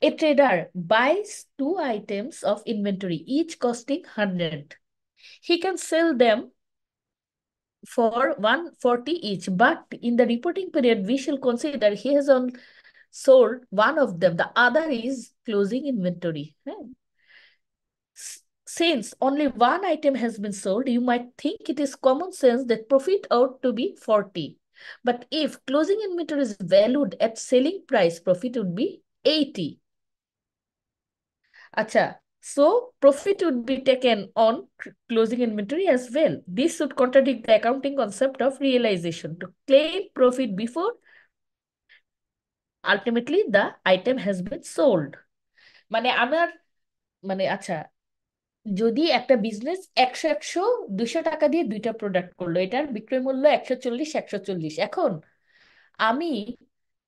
A trader buys two items of inventory, each costing 100. He can sell them for 140 each, but in the reporting period, we shall consider he has only sold one of them. The other is closing inventory. Since only one item has been sold, you might think it is common sense that profit ought to be 40. But if closing inventory is valued at selling price, profit would be 80. Acha, so profit would be taken on closing inventory as well. This would contradict the accounting concept of realization. To claim profit before ultimately the item has been sold. মানে আমার আচ্ছা, যদি একটা business 100 টাকা দিয়ে দুইটা product করলো, এটার বিক্রয় মূল্য 140 এখন আমি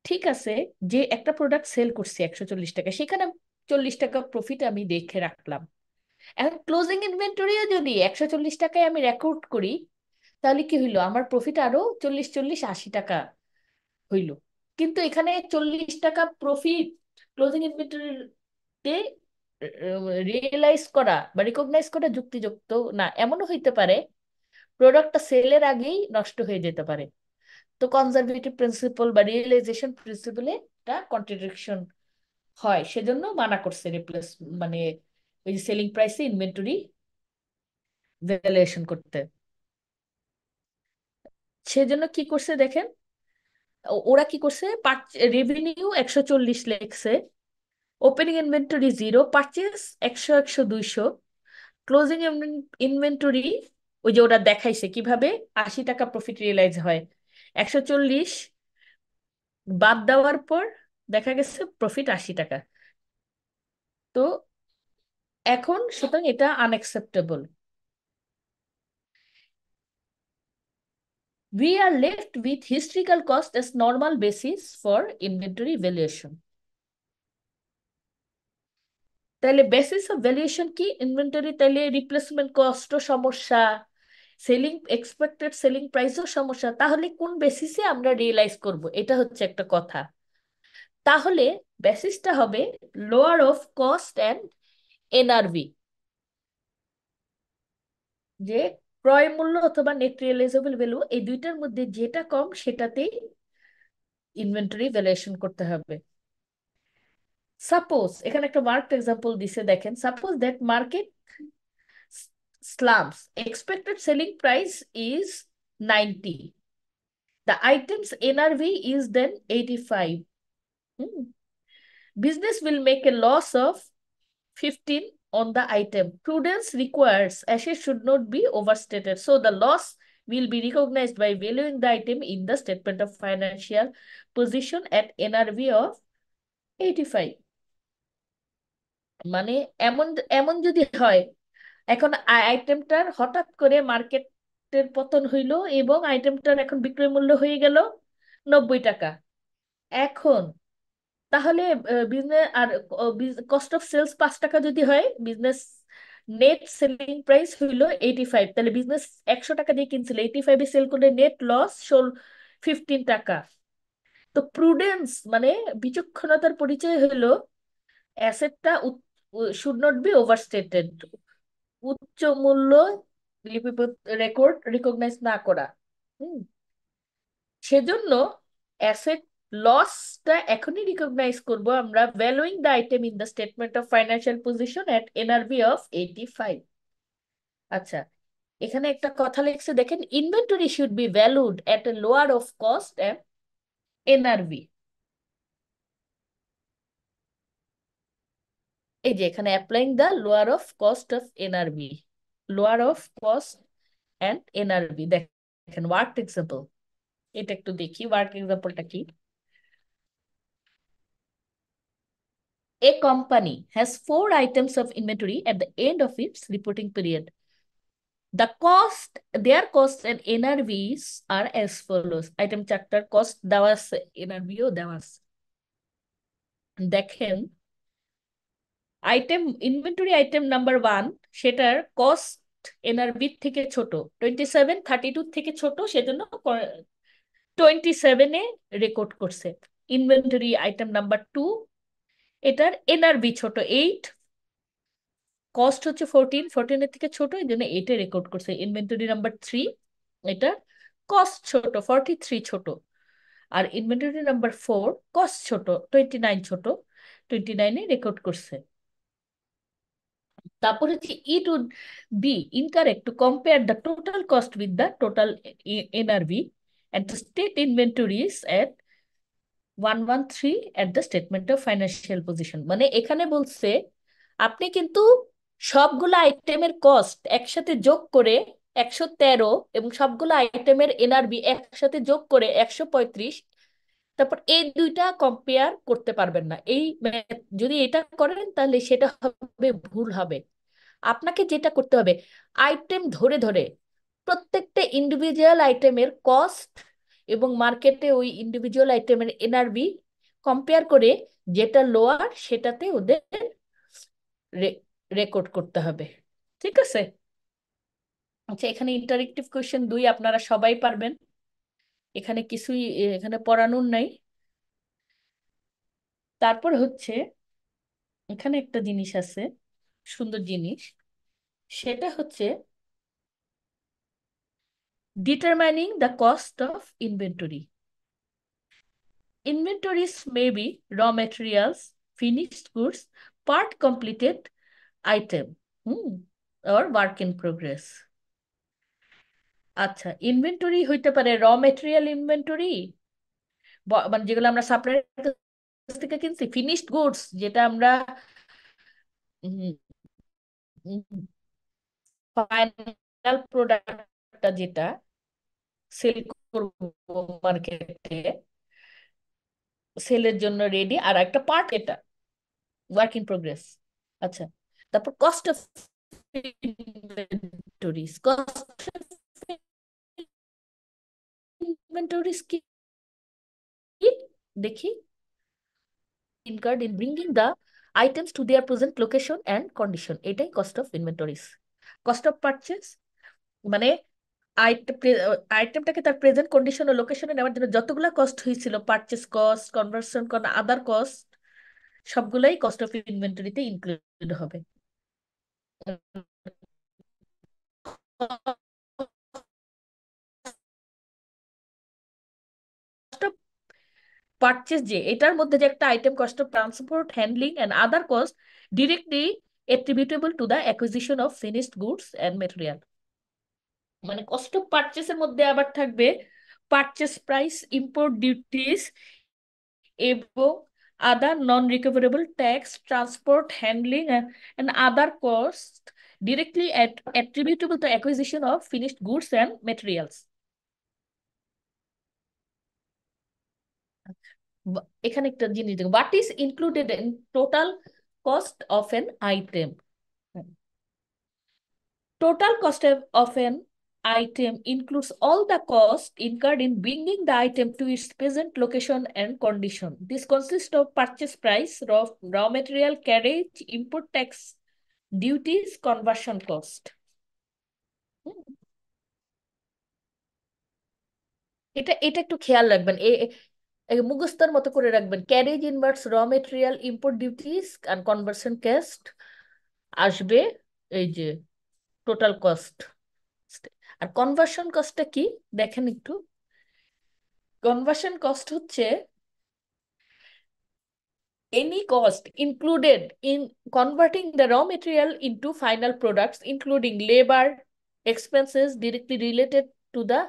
ঠিক আছে যে একটা প্রোডাক্ট সেল করছি 140 টাকা, সেখানে 40 টাকা প্রফিট আমি দেখে রাখলাম। এখন ক্লোজিং ইনভেন্টরিও যদি 140 টাকায় আমি রেকর্ড করি, তাহলে কি হইলো, আমার প্রফিট আরো 40 40 80 টাকা হইলো। কিন্তু এখানে 40 টাকা প্রফিট ক্লোজিং ইনভেন্টরিতে রিয়েলাইজ করা বা রিকগনাইজ করা যুক্তিযুক্ত না। এমনও হইতে পারে প্রোডাক্টটা সেলের আগেই নষ্ট হয়ে যেতে পারে। তো কনজারভেটিভ প্রিন্সিপাল বা রিয়েলাইজেশন প্রিন্সিপালে এটা কন্ট্রাডিকশন হয়, সেজন্য মানা করছে রিপ্লেস মানে ওই যে সেলিং প্রাইসে ইনভেন্টরি ভ্যালুয়েশন করতে। সেজন্য কি করছে দেখেন, ওরা কি করছে, রেভিনিউ 140 লেখছে, opening inventory 0, purchase 100 100 200, closing inventory ওই যে ওরা দেখাইছে কিভাবে 80 টাকা প্রফিট রিয়েলাইজ হয়, 140 বাদ দেওয়ার পর দেখা গেছে প্রফিট 80 টাকা। তো এখন সুতরাং এটা unacceptable. We are left with historical cost as normal basis for inventory valuation. তাহলে বেসিস অফ ভ্যালুয়েশন কি ইনভেন্টরি, তাহলে রিপ্লেসমেন্ট কস্টও সমস্যা, সেলিং এক্সপেক্টেড সেলিং প্রাইসও সমস্যা, তাহলে কোন বেসিসে আমরা রিয়েলাইজ করব, এটা হচ্ছে একটা কথা। তাহলে বেসিসটা হবে lower of cost and NRV, যে ক্রয় মূল্য অথবা নেট রিয়েলাইজেবল ভ্যালু, এই দুইটার মধ্যে যেটা কম সেটাতেই ইনভেন্টরি ভ্যালুয়েশন করতে হবে। সাপোজ এখানে একটা মার্কেট এক্সাম্পল দিছে, দেখেন, suppose that market slumps, expected selling price is 90, the item's NRV is then 85. Business will make a loss of 15 on the item. Prudence requires asset should not be overstated, so the loss will be recognized by valuing the item in the statement of financial position at NRV of 85. মানে এমন এমন যদি হয়, এখন আইটেমটার হঠাৎ করে মার্কেটের পতন হইলো এবং আইটেমটার এখন বিক্রয় মূল্য হয়ে গেল 90 টাকা। এখন তাহলে বিজনেস আর কস্ট অফ সেলস 5 টাকা যদি হয়, বিজনেস নেট সেলিং প্রাইস হইলো 85, তাহলে বিজনেস 100 টাকা দিয়ে কিনছিল, 85-এ সেল করে নেট লস 15 টাকা। তো প্রুডেন্স মানে বিচক্ষণতার পরিচয় হইলো অ্যাসেটটা শুড নট বি ওভারস্টেটেড, উচ্চ মূল্য রেকর্ড রিকগনাইজ না করা। হুম, সেজন্য অ্যাসেট লসটা এখনই রিকগনাইজ করব আমরা, valuing the item in the statement of financial position at NRV of 85। আচ্ছা, এখানে একটা কথা লিখছে দেখেন, inventory should be valued at a lower of cost and NRV. এই যে এখানে applying the lower of cost of NRV, lower of cost and NRV. দেখেন ওয়ার্ক এক্সাম্পল, এটা একটু দেখি ওয়ার্ক এক্সাম্পলটা কি। A company has 4 items of inventory at the end of its reporting period. Their costs and NRVs are as follows. Item চারটার cost দেওয়া আছে, NRV ও দেওয়া আছে। দেখেন ইনভেন্টরি আইটেম নাম্বার 1, সেটার কস্ট এনআরবি থেকে ছোট, 27, 32 থেকে ছোট, সেজন্য 27-এ রেকর্ড করছে। ইনভেন্টরি আইটেম নাম্বার 2, এটার এনআরবি ছোট 8, কস্ট হচ্ছে 14, 14-এর থেকে ছোট, এই জন্য 8-এ রেকর্ড করছে। ইনভেন্টরি নাম্বার 3, এটা কস্ট ছোট 43 ছোট, আর ইনভেন্টরি নাম্বার 4 কস্ট ছোট 29 ছোট, 29-এ রেকর্ড করছে। তারপর হচ্ছে it would be incorrect to compare the total cost with the total NRV and to state inventories at 113 at the statement of financial position. মানে এখানে বলছে আপনি কিন্তু সবগুলো আইটেমের কস্ট একসাথে যোগ করে 113 এবং সবগুলো আইটেমের এনআরবি একসাথে যোগ করে 135, তারপর এই দুইটা কম্পেয়ার করতে পারবেন না। যদি এটা করেন তাহলে সেটা হবে, ভুল হবে। আপনাকে যেটা করতে হবে, আইটেম ধরে ধরে প্রত্যেকটা ইন্ডিভিজুয়াল আইটেমের কস্ট এবং মার্কেটে ওই ইন্ডিভিজুয়াল আইটেমের এনআরবি কম্পেয়ার করে যেটা লোয়ার সেটাতে ওদের রেকর্ড করতে হবে। ঠিক আছে? আচ্ছা, এখানে ইন্টারেক্টিভ কোয়েশ্চেন 2 আপনারা সবাই পারবেন, এখানে কিছুই এখানে পড়ানোর নাই। তারপর হচ্ছে এখানে একটা জিনিস আছে, সুন্দর জিনিস, সেটা হচ্ছে determining the cost of inventory. Inventories may be raw materials, finished goods, part completed item, or work in progress. আচ্ছা, ইনভেন্টরি হইতে পারে র মেটেরিয়াল ইনভেন্টরি, মানে যেগুলো আমরা সাপ্লায়ার কাছ থেকে কিনছি, ফিনিশড গুডস যেটা আমরা ফাইনাল প্রোডাক্টটা যেটা সেল করবো মার্কেটে, সেলের জন্য রেডি, আর একটা পার্ট এটা ওয়ার্ক ইন প্রোগ্রেস। আচ্ছা, তারপর cost of inventories, cost of inventories কি দেখি, incurred in bringing the items to their present location and condition, এটাই cost of inventories. Cost of purchase মানে আইটেমটাকে তার প্রেজেন্ট কন্ডিশন ও লোকেশনে নেওয়ার জন্য যতগুলা কস্ট হয়েছিল, purchase cost, conversion cost, other cost, সবগুলাই কস্ট অফ ইনভেন্টরিতে ইনক্লুড হবে। পারচেস যে এটার মধ্যে যে একটা item, cost of transport, handling and other cost directly attributable to the acquisition of finished goods and material। মানে কস্ট অফ পারচেসের মধ্যে আবার থাকবে পারচেস প্রাইস, ইম্পোর্ট ডিউটিস এবং other non recoverable tax, transport, handling and other cost directly attributable to acquisition of finished goods and materials। এখানে একটা জিনিস দেখো, what is included in total cost of N item. Total cost of an item includes all the costs incurred in bringing the item to its present location and condition. This consists of purchase price, raw material, carriage, import tax, duties, conversion cost. এটা এটা একটু খেয়াল রাখবেন, মুখস্থর মতো করে রাখবেন। Carriage inwards raw material, import duties আর conversion cost আসবে এই যে টোটাল কস্ট। আর কনভার্সন কস্টটা কি দেখেন একটু, কনভার্সন কস্ট হচ্ছে any cost included in converting the raw material into final products, including labor, expenses directly related to the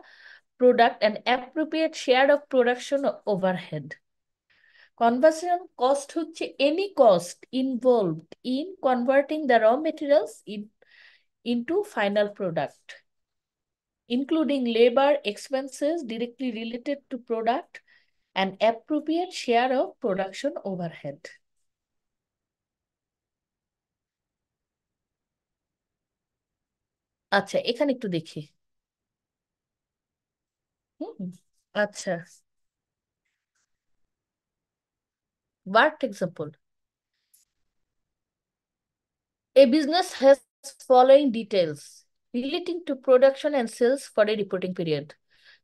product, and appropriate share of production overhead. Conversion cost হচ্ছে any cost involved in converting the raw materials into final product, including labor, expenses directly related to product, and appropriate share of production overhead. আচ্ছা, এখানে একটু দেখি। হুম, আচ্ছা, work example. A business has following details relating to production and sales for a reporting period.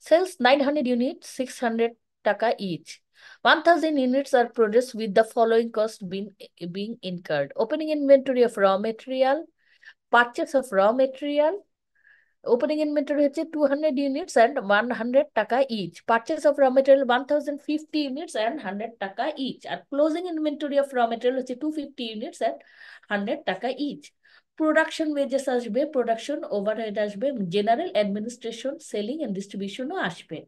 Sales 900 units, 600 taka each. 1000 units are produced with the following cost being incurred: opening inventory of raw material, purchase of raw material. Opening inventory হচ্ছে 200 units and 100 টাকা each. Purchase of raw material 1050 units and 100 টাকা each. R closing inventory of raw material হচ্ছে 250 units and 100 টাকা each. Production wages আসবে, production overhead আসবে, general administration, selling and ডিস্ট্রিবিউশনও আসবে।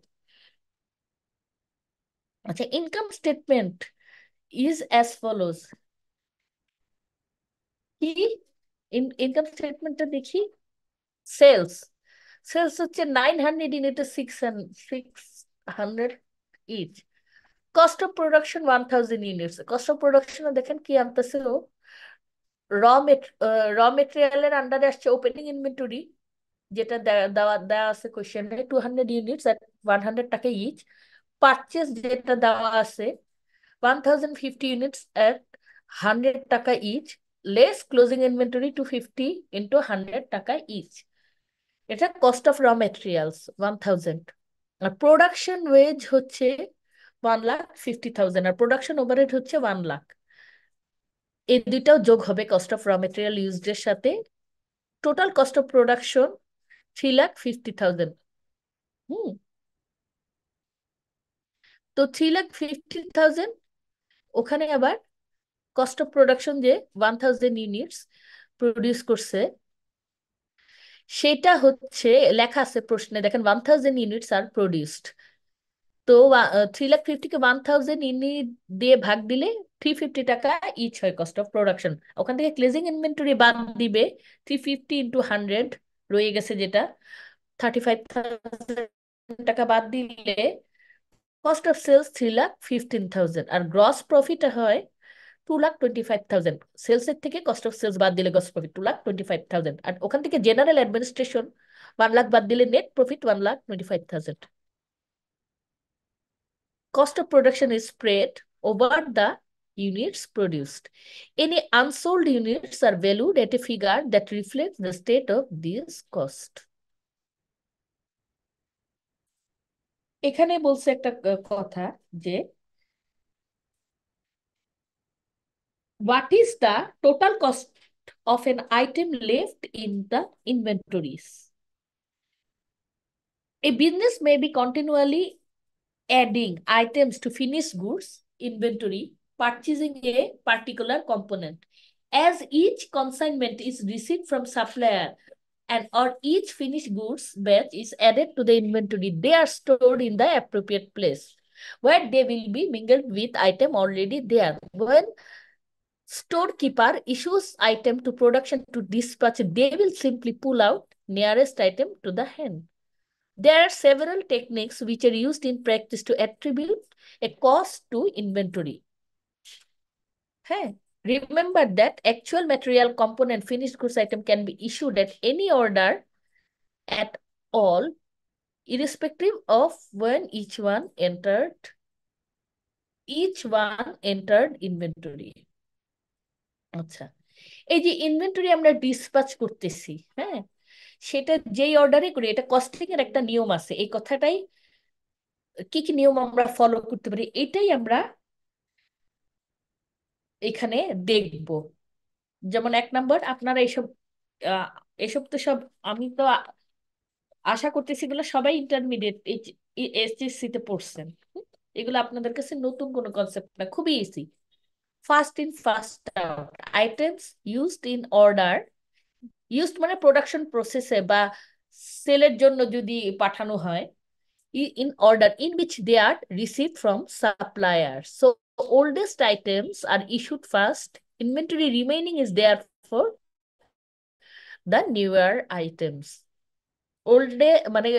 আচ্ছা, income statement is as follows. কি ইনকাম স্টেটমেন্টটা দেখি। সেলস, সেলস হচ্ছে 900 ইউনিটে 600 each. Cost of production 1000 units. Cost of প্রোডাকশনে দেখেন কি আনতেছে ও, র মেটেরিয়ালের আন্ডারে আসছে ওপেনিং ইনভেন্টরি, যেটা দেওয়া দেওয়া আছে কোশ্চেনে 200 ইউনিটস এট 100 টাকা ইচ। পারচেস যেটা দেওয়া আছে 1050 ইউনিটস এট 100 টাকা each, less closing inventory 250 into 100 টাকা ইচ। এটা কস্ট অফ র মেটেরিয়ালস 1000। আর প্রোডাকশন ওয়েজ হচ্ছে 1,50,000, আর প্রোডাকশন ওভারহেড হচ্ছে 1,00,000। এই দুইটাও যোগ হবে কস্ট অফ র মেটেরিয়াল ইউজড এর সাথে। Total cost of production 3,50,000। হুম, তো 3,50,000, ওখানে আবার কস্ট অফ প্রোডাকশন যে 1000 ইউনিটস প্রডিউস করছে, সেটা হচ্ছে লেখা আছে প্রশ্নে, দেখেন 1000 ইউনিটস আর প্রডিউসড। তো 3,50,000-কে 1000 ইউনিট দিয়ে ভাগ দিলে 350 টাকা ইচ হয় কস্ট অফ প্রোডাকশন। ওখান থেকে ক্লোজিং ইনভেন্টরি বাদ দিবে, 350 ইন্টু 100 রয়ে গেছে যেটা 35,000 টাকা বাদ দিলে কস্ট অফ সেলস 3,15,000, আর গ্রস প্রফিট হয় 2,25,000। সেলস এর থেকে কস্ট অফ সেলস বাদ দিলে গ্রস প্রফিট 2,25,000, আর ওখান থেকে জেনারেল অ্যাডমিনিস্ট্রেশন 1,00,000 বাদ দিলে net profit 1,25,000। Cost of production is spread over the units produced. Any unsold units are valued at a figure that reflects the state of this cost. এখানে বলছে একটা কথা যে what is the total cost of an item left in the inventories? A business may be continually adding items to finished goods inventory, purchasing a particular component. As each consignment is received from supplier and or each finished goods batch is added to the inventory, they are stored in the appropriate place where they will be mingled with item already there. When storekeeper issues item to production to dispatch, they will simply pull out nearest item to the hand. There are several techniques which are used in practice to attribute a cost to inventory. Hey, remember that actual material component finished goods item can be issued at any order at all, irrespective of when each one entered inventory. আচ্ছা, এই যে inventory আমরা dispatch করতেছি, হ্যাঁ, সেটা যেই অর্ডারে করি, এটা কস্টিং এর একটা নিয়ম আছে। এই কথাটাই, কি কি নিয়ম আমরা ফলো করতে পারি, এটাই আমরা এখানে দেখব। যেমন 1 নম্বর, আপনারা এইসব আহ, এসব তো সব, আমি তো আশা করতেছি এগুলো সবাই ইন্টারমিডিয়েট এইচএসসি তে পড়ছেন। এগুলো আপনাদের কাছে নতুন কোনো কনসেপ্ট না, খুবই easy. First in first out items used in order, used মানে প্রোডাকশন প্রসেসে বা সেলের জন্য যদি পাঠানো হয়, in order in which they are received from suppliers. So oldest items are issued first. Inventory remaining is there for the newer items. Old day মানে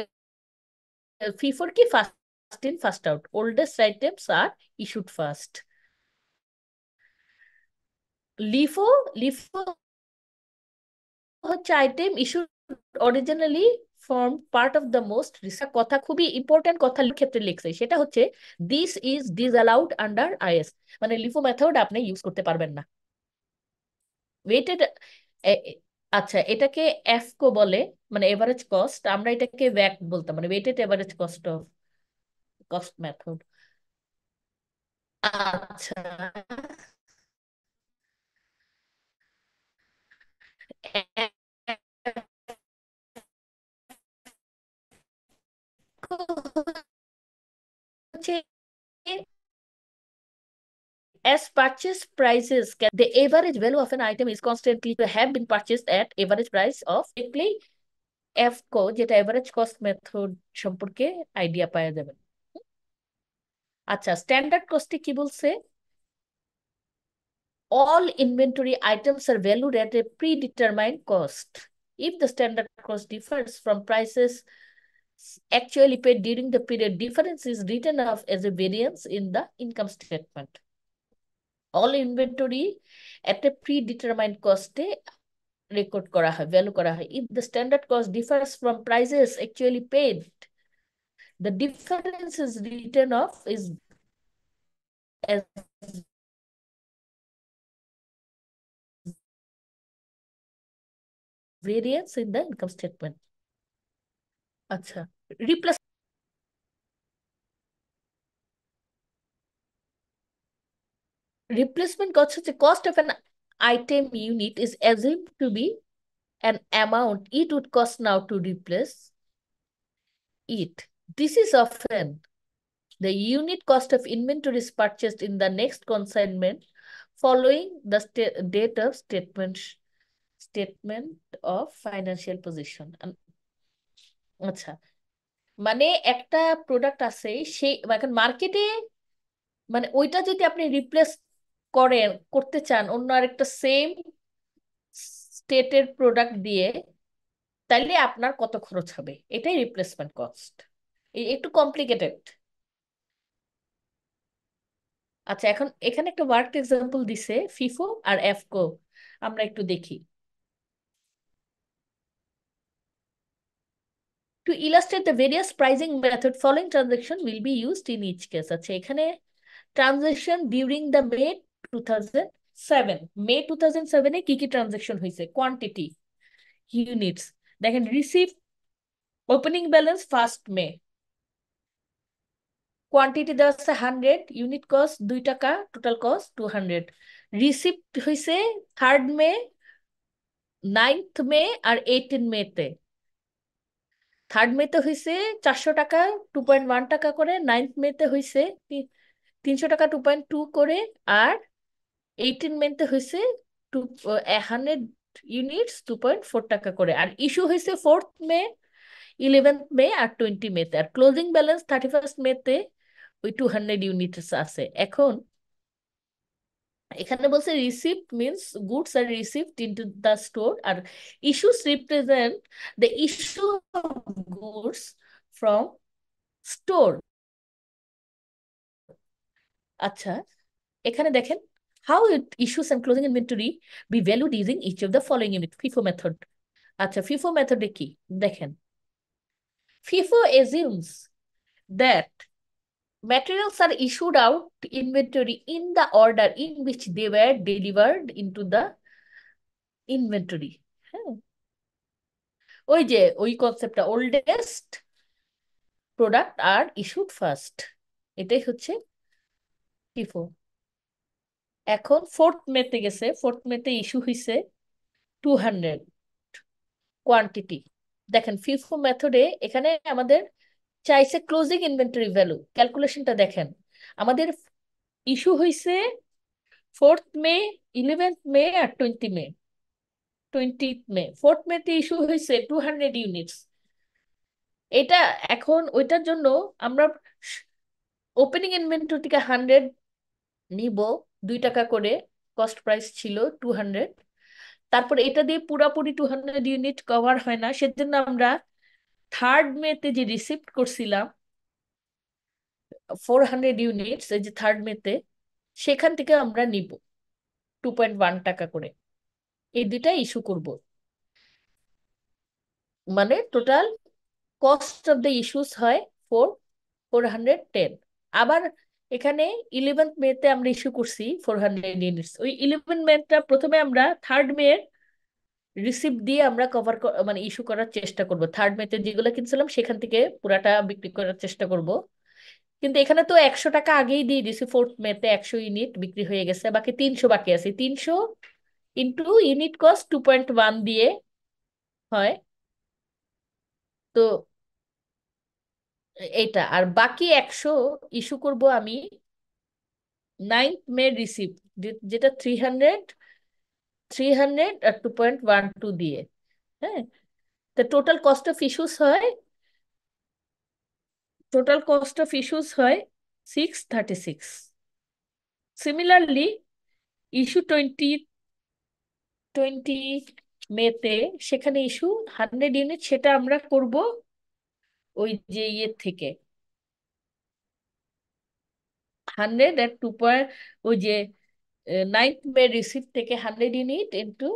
FIFO কি first in first out, oldest items are issued first. LIFO LIFO হচ্ছে item issued originally form part of the most recent, কথা খুবই important কথা ক্ষেত্রে লিখছে, সেটা হচ্ছে this is disallowed under IS, মানে লিফো মেথড আপনি ইউজ করতে পারবেন না। ওয়েটেড, আচ্ছা এটাকে এফকো বলে, মানে এভারেজ কস্ট, আমরা এটাকে ওয়াক বলতাম, মানে weighted average cost of cost method. আচ্ছা হচ্ছে as purchase prices can, the average value of an item is constantly to have been purchased at average price of simply IFFCO, যেটা এভারেজ কস্ট মেথড সম্পর্কে idea পাওয়া যাবে। আচ্ছা standard কস্টে কি বলছে, all inventory items are valued at a predetermined cost. If the standard cost differs from prices actually paid during the period, difference is written off as a variance in the income statement. All inventory at a predetermined cost record করা হয়, value করা হয়। If the standard cost differs from prices actually paid, the difference is written off is as variance in the income statement. আচ্ছা replace replacement cost হচ্ছে cost of an item unit is assumed to be an amount it would cost now to replace it. This is often the unit cost of inventories purchased in the next consignment following the date of statement of financial position. আচ্ছা মানে একটা product আছে সেই এখন মার্কেটে, মানে ওইটা যদি আপনি রিপ্লেস করতে চান অন্য আরেকটা সেম স্টেটের প্রোডাক্ট দিয়ে, তাইলে আপনার কত খরচ হবে, এটাই রিপ্লেসমেন্ট কস্ট। একটু কমপ্লিকেটেড। আচ্ছা এখন এখানে একটা ওয়ার্ক এক্সাম্পল দিছে ফিফো আর এফকো, আমরা একটু দেখি। To illustrate the various pricing method, following transaction will be used in each case. আচ্ছা এখানে ট্রানজাকশন ডিউরিং দ্য মে 2007, মে 2007 কি কি ট্রানজাকশন হয়েছে, কোয়ান্টিটি ইউনিটস দেখেন, receive opening balance first May, quantity দেওয়া আছে 100, ইউনিট কস্ট 2 টাকা, টোটাল কস্ট 200। রিসিপ্ট হয়েছে 3rd মে, 9th মে আর 18 মেতে। 3rd মেতে হয়েছে 400 টাকা, 2.1 টাকা করে, 9th মেতে হয়েছে 300 টাকা 2.2 করে, আর 18 মেতে হয়েছে 100 ইউনিটস 2.4 টাকা করে। আর ইস্যু হয়েছে 4th মে, 11th মে আর 20 মেতে। আর ক্লোজিং ব্যালেন্স 31st মেতে ওই 200 ইউনিটস আছে। এখন এখানে বলছে receipt means goods are received into the store, আর issues represent the issue of goods from store. আচ্ছা এখানে দেখেন, how issues and closing inventory be valued using each of the following unit, FIFO method. আচ্ছা FIFO মেথডে কি দেখেন, FIFO assumes that materials are issued out inventory in the order in which they were delivered into the inventory. হ্যাঁ ওই যে ওই কনসেপ্টটা, oldest product আর issued first, এটাই হচ্ছে ফিফো। এখন 4th মেতে গেছে, 4th মেতে ইস্যু হয়েছে 200 কোয়ান্টিটি। দেখেন ফিফো মেথডে এখানে আমাদের চাইছে ক্লোজিং ইনভেন্টরি ভ্যালু, ক্যালকুলেশনটা দেখেন, আমাদের ইস্যু হয়েছে 4th মে, 11th মে আর 20th মে। 20th মে, 4th মেতে ইস্যু হয়েছে 200 ইউনিটস। এটা এখন ওইটার জন্য আমরা ওপেনিং ইনভেন্টরি থেকে 100 নিব, 2 টাকা করে। কস্ট প্রাইস ছিল 200। তারপর এটা দিয়ে পুরাপুরি 200 ইউনিট কভার হয় না, সেজন্য আমরা 3rd মেতে যে রিসিপ্ট করছিলাম 400 ইউনিটস, এই যে 3rd মেতে, সেখান থেকে আমরা নিব 2.1 টাকা করে। এই দুইটা ইস্যু করব, মানে total cost of the issues হয় 410। আবার এখানে 11th মেতে আমরা ইস্যু করছি 400 ইউনিটস। ওই 11th মেটা প্রথমে আমরা 3rd মের রিসিপ্ট দিয়ে আমরা কভার, মানে ইস্যু করার চেষ্টা করব। 3rd মেতে যেগুলো কিনছিলাম সেখান থেকে পুরাটা বিক্রি করার চেষ্টা করব। কিন্তু এখানে তো 100 টাকা আগেই দিয়ে দিছি, 4th মেতে 100 ইউনিট বিক্রি হয়ে গেছে, বাকি 300 বাকি আছে। 300 ইন্টু ইউনিট কস্ট 2.1 দিয়ে হয়। তো এইটা, আর বাকি 100 ইস্যু করব আমি 9th মে রিসিপ্ট, যেটা 300 আর 2.12 দিয়ে। হ্যাঁ, তো টোটাল কস্ট অফ ইস্যুস হয় 636। সিমিলারলি ইস্যু 2020 মেতে, সেখানে ইস্যু 100 ইউনিট, সেটা আমরা করব ওই যে ইয়ের থেকে 100 আর 2 ওই যে 9th মে রিসিপ্ট থেকে 100 ইউনিট ইন্টু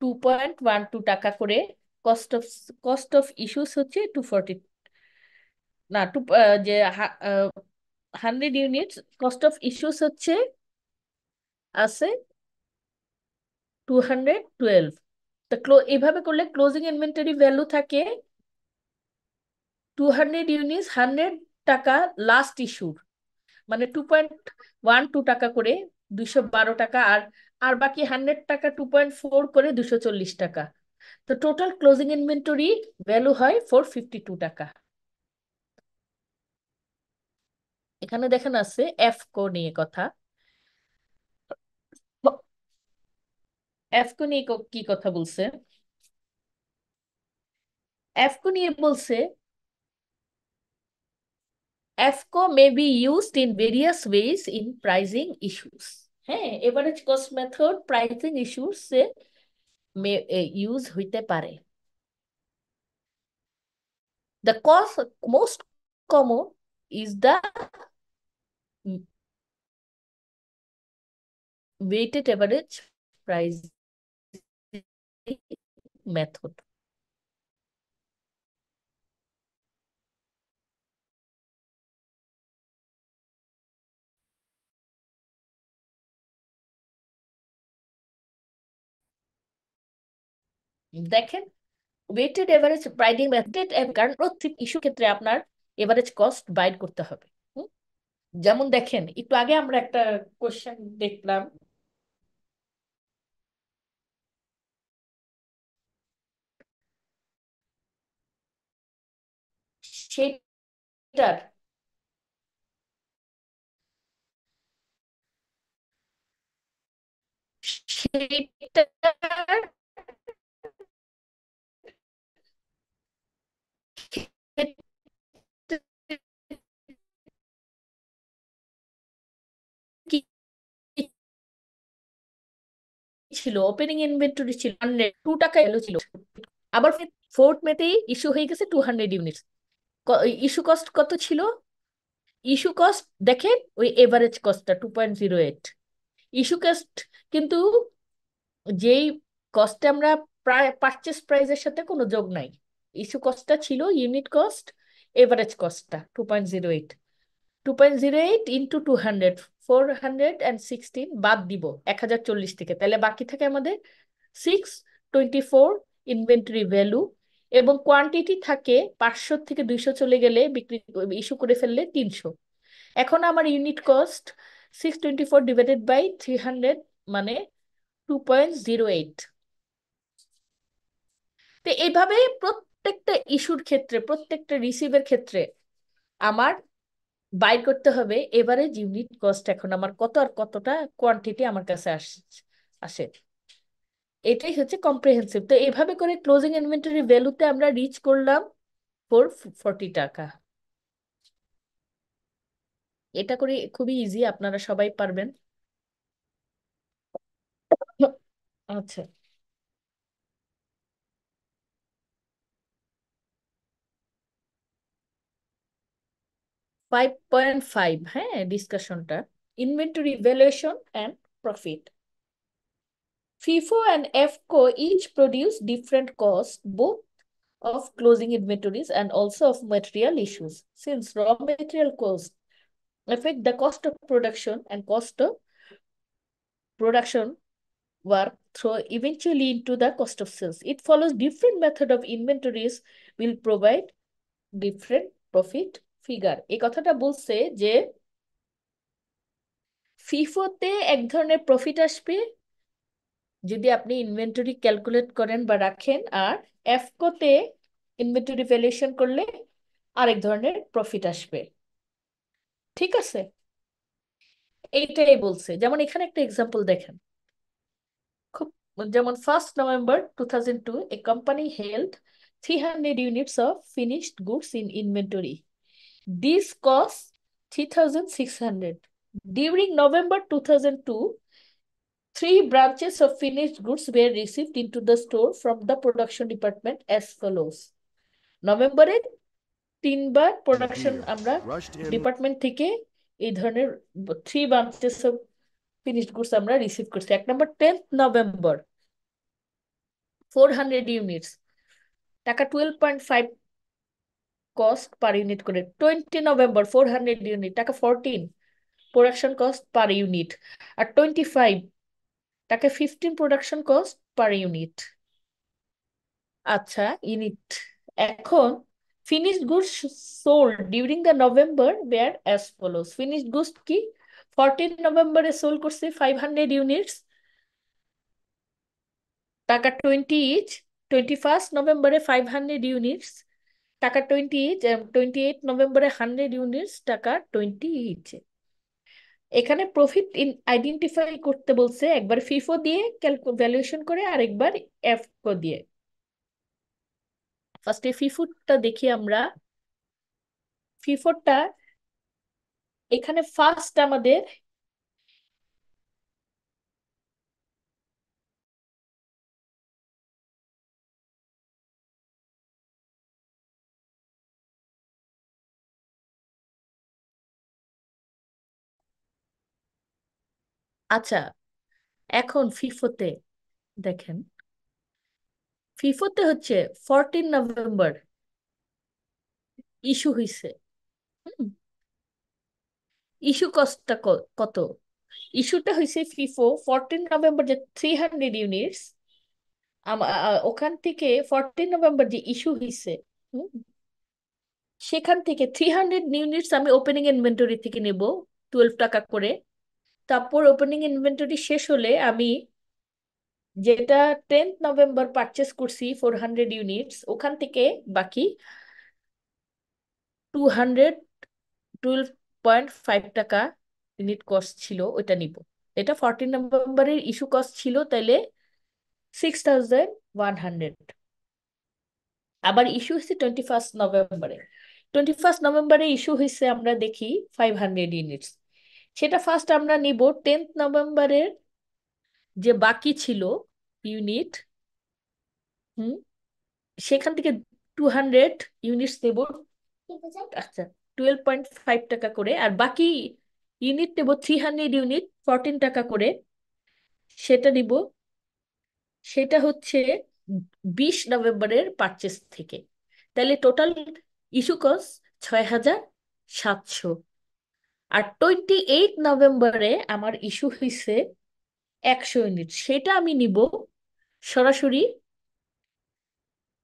2.12 টাকা করে। কস্ট অফ ইস্যুস হচ্ছে 240, না যে 100 ইউনিট কস্ট অফ ইস্যুস হচ্ছে আছে 212। তা এইভাবে করলে ক্লোজিং ইনভেন্টরি ভ্যালু থাকে 200 ইউনিট, 100 টাকা লাস্ট ইস্যুর, মানে 2.12 টাকা করে, 212 টাকা। আর আর বাকি 100 টাকা 2.4 করে 240 টাকা। তো টোটাল ক্লোজিং ইনভেন্টরি ভ্যালু হয় 452 টাকা। এখানে দেখেন আছে এফকো নিয়ে কথা। এফকো নিয়ে কি কথা বলছে? এফকো নিয়ে বলছে এফকো may be used in various ways in pricing issues. হ্যাঁ, average cost method pricing issues use হইতে পারে। The cost most common is the weighted average pricing method. দেখেন, ওয়েটেড এভারেজ প্রাইসিং মেথড, কারণ প্রত্যেক ইস্যু ক্ষেত্রে আপনার এভারেজ কস্ট বাইর করতে হবে। হুম? যেমন দেখেন, একটু আগে আমরা একটা কোশ্চেন দেখলাম, সেটার সেটার ক্ষেত্রে কি ছিল? ওপেনিং ইনভেন্টরি ছিল 2 টাকা, এলো ছিল। আবার 4th মেতেই ইস্যু হয়ে গেছে 200 ইউনিট। ইস্যু কস্ট কত ছিল? ইস্যু কস্ট দেখেন, ওই এভারেজ কস্টটা 2.08। ইস্যু কস্ট কিন্তু যেই কস্টে আমরা প্রায় পারচেস প্রাইসের সাথে কোনো যোগ নাই। ইস্যু কস্টটা ছিল ইউনিট কস্ট, এভারেজ কস্টটা 2.08। 2.08 ইন্টু 200, 416 বাদ দিব 1040 থেকে, তাহলে বাকি থাকে আমাদের 624 ইনভেন্টরি ভ্যালু। এবং কোয়ান্টিটি থাকে 500 থেকে 200 চলে গেলে, বিক্রি ইস্যু করে ফেললে 300। এখন আমার ইউনিট কস্ট 624 ডিভাইডেড বাই 300, মানে 2.08। তো এইভাবে প্রত্যেকটা ইস্যুর ক্ষেত্রে, প্রত্যেকটা রিসিভের ক্ষেত্রে আমার বাইর করতে হবে এভারেজ ইউনিট কস্ট এখন আমার কত আর কতটা কোয়ান্টিটি আমার কাছে আসে। এটাই হচ্ছে কম্প্রিহেন্সিভ। তো এভাবে করে ক্লোজিং ইনভেন্টরি ভ্যালুতে আমরা রিচ করলাম 440 টাকা। এটা করে খুবই ইজি, আপনারা সবাই পারবেন। আচ্ছা, 5.5, হ্যাঁ, ডিসকাশনটা inventory valuation and profit. FIFO and EFCO each produce different costs, both of closing inventories and also of material issues. Since raw material costs affect the cost of production and cost of production work through eventually into the cost of sales, it follows different method of inventories will provide different profit figure। এই কথাটা বলছে যে ফিফোতে এক ধরনের profit আসবে যদি আপনি inventory calculate করেন বা রাখেন, আর এফকোতে ইনভেন্টরি ভ্যালুয়েশন করলে আরেক ধরনের প্রফিট আসবে। ঠিক আছে, এইটাই বলছে। যেমন এখানে একটা এক্সাম্পল দেখেন, খুব, যেমন 1st November 2002 a company held 300 units of finished goods in inventory. This cost 3,600. During November 2002, 3 branches of finished goods were received into the store from the production department as follows. নভেম্বরে 3বার production আমরা department থেকে এই ধরনের 3 branches of finished goods আমরা receive করছি। 1 নম্বর 10th November 400 units, টাকা 12.5 cost per unit করে। 20 November 400 ইউনিট, টাকা 14 প্রোডাকশন কস্ট পার ইউনিট। আর 25 টাকা 15 প্রোডাকশন কস্ট পার ইউনিট। আচ্ছা, ইউনিট। এখন finished goods sold during the November were as follows. Finished goods কি 14 নভেম্বরে সোল্ড করছে 500 ইউনিটস, টাকা 20 ইচ। 21st November 500 ইউনিটস, টাকা 20 ইচ। 28 নভেম্বরে 100 ইউনিটস, টাকা 20 ইচ। এখানে প্রফিট আইডেন্টিফাই করতে বলছে, একবার ফিফো দিয়ে ভ্যালুয়েশন করে আর একবার এফকো দিয়ে। ফার্স্টে ফিফোটা দেখি আমরা। ফিফোটা এখানে ফার্স্ট আমাদের আচ্ছা, এখন ফিফোতে দেখেন, ফিফোতে হচ্ছে 14 নভেম্বর ইস্যু হয়েছে। ইস্যু কস্টটা কত? ইস্যুটা হয়েছে ফিফো 14 নভেম্বর যে 300 ইউনিটস, ওখান থেকে 14 নভেম্বর যে ইস্যু হয়েছে, সেখান থেকে 300 ইউনিটস আমি ওপেনিং ইনভেন্টরি থেকে নেব 12 টাকা করে। তারপর ওপেনিং ইনভেন্টরি শেষ হলে আমি যেটা 10th November পারচেস করছি 400 ইউনিটস, ওখান থেকে বাকি 212.5 টাকা ইউনিট কস্ট ছিল, ওইটা নিব। এটা 14 নভেম্বরের ইস্যু কস্ট ছিল, তাইলে 6100। আবার ইস্যু হয়েছে 21st November। 21st November issue হয়েছে আমরা দেখি 500 ইউনিটস, সেটা ফার্স্ট আমরা নিব 10th November যে বাকি ছিল ইউনিট, হুম, সেখান থেকে 200 ইউনিটস নেব। আচ্ছা, 12.5 টাকা করে। আর বাকি ইউনিট নেব 300 ইউনিট 14 টাকা করে, সেটা নিব। সেটা হচ্ছে 20 নভেম্বরের পারচেস থেকে। তাহলে টোটাল ইস্যু কস্ট 6,700। আর 28 নভেম্বরে আমার ইস্যু হয়েছে 100 ইউনিট, সেটা আমি নিব সরাসরি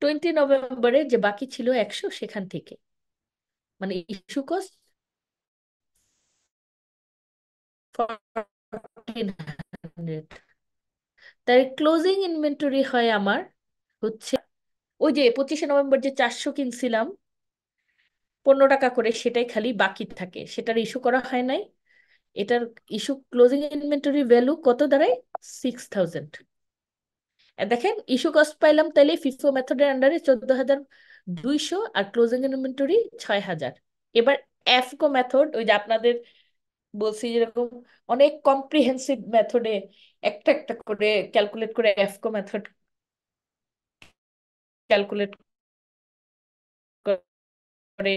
20 নভেম্বরে যে বাকি ছিল 100 সেখান থেকে, মানে ইস্যু কস্ট 1400। তাই ক্লোজিং ইনভেন্টরি হয় আমার হচ্ছে ওই যে 25 নভেম্বর যে 400 কিনছিলাম, 15 টাকা করে, সেটাই খালি বাকি থাকে, সেটার ইস্যু করা হয় নাই। এটার ইস্যু ক্লোজিং ইনভেন্টরি ভ্যালু কত দাঁড়ায়? 6000। দেখেন ইস্যু কস্ট পাইলাম তাইলে ফিফো মেথডের আন্ডারে 14,200, আর ক্লোজিং ইনভেন্টরি 6,000। এবার এফকো মেথড, ওই যে আপনাদের বলছি যেরকম অনেক কম্প্রিহেন্সিভ মেথডে একটা একটা করে ক্যালকুলেট করে এফকো মেথড ক্যালকুলেট করে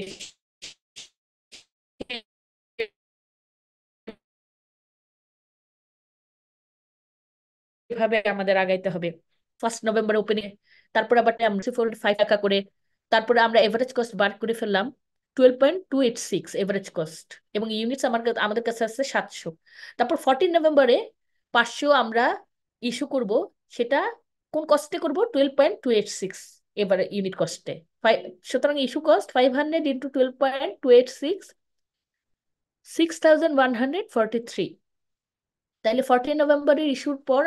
এভাবে আমাদের আগাইতে হবে। 1 নভেম্বর ওপেনিং, তারপর আবার আমরা 5 টাকা করে, তারপরে আমরা এভারেজ কস্ট বার করে ফেললাম 12.286 এভারেজ কস্ট, এবং ইউনিটস আমাদের কাছে আছে 700। তারপর 14 নভেম্বরে 500 আমরা ইস্যু করব, সেটা কোন কস্টে করব? 12.286 এবারে ইউনিট কস্টে। সুতরাং ইস্যু কস্ট 500 ইন্টু 12.286, 6143। তাইলে 14 নভেম্বরের ইস্যুর পর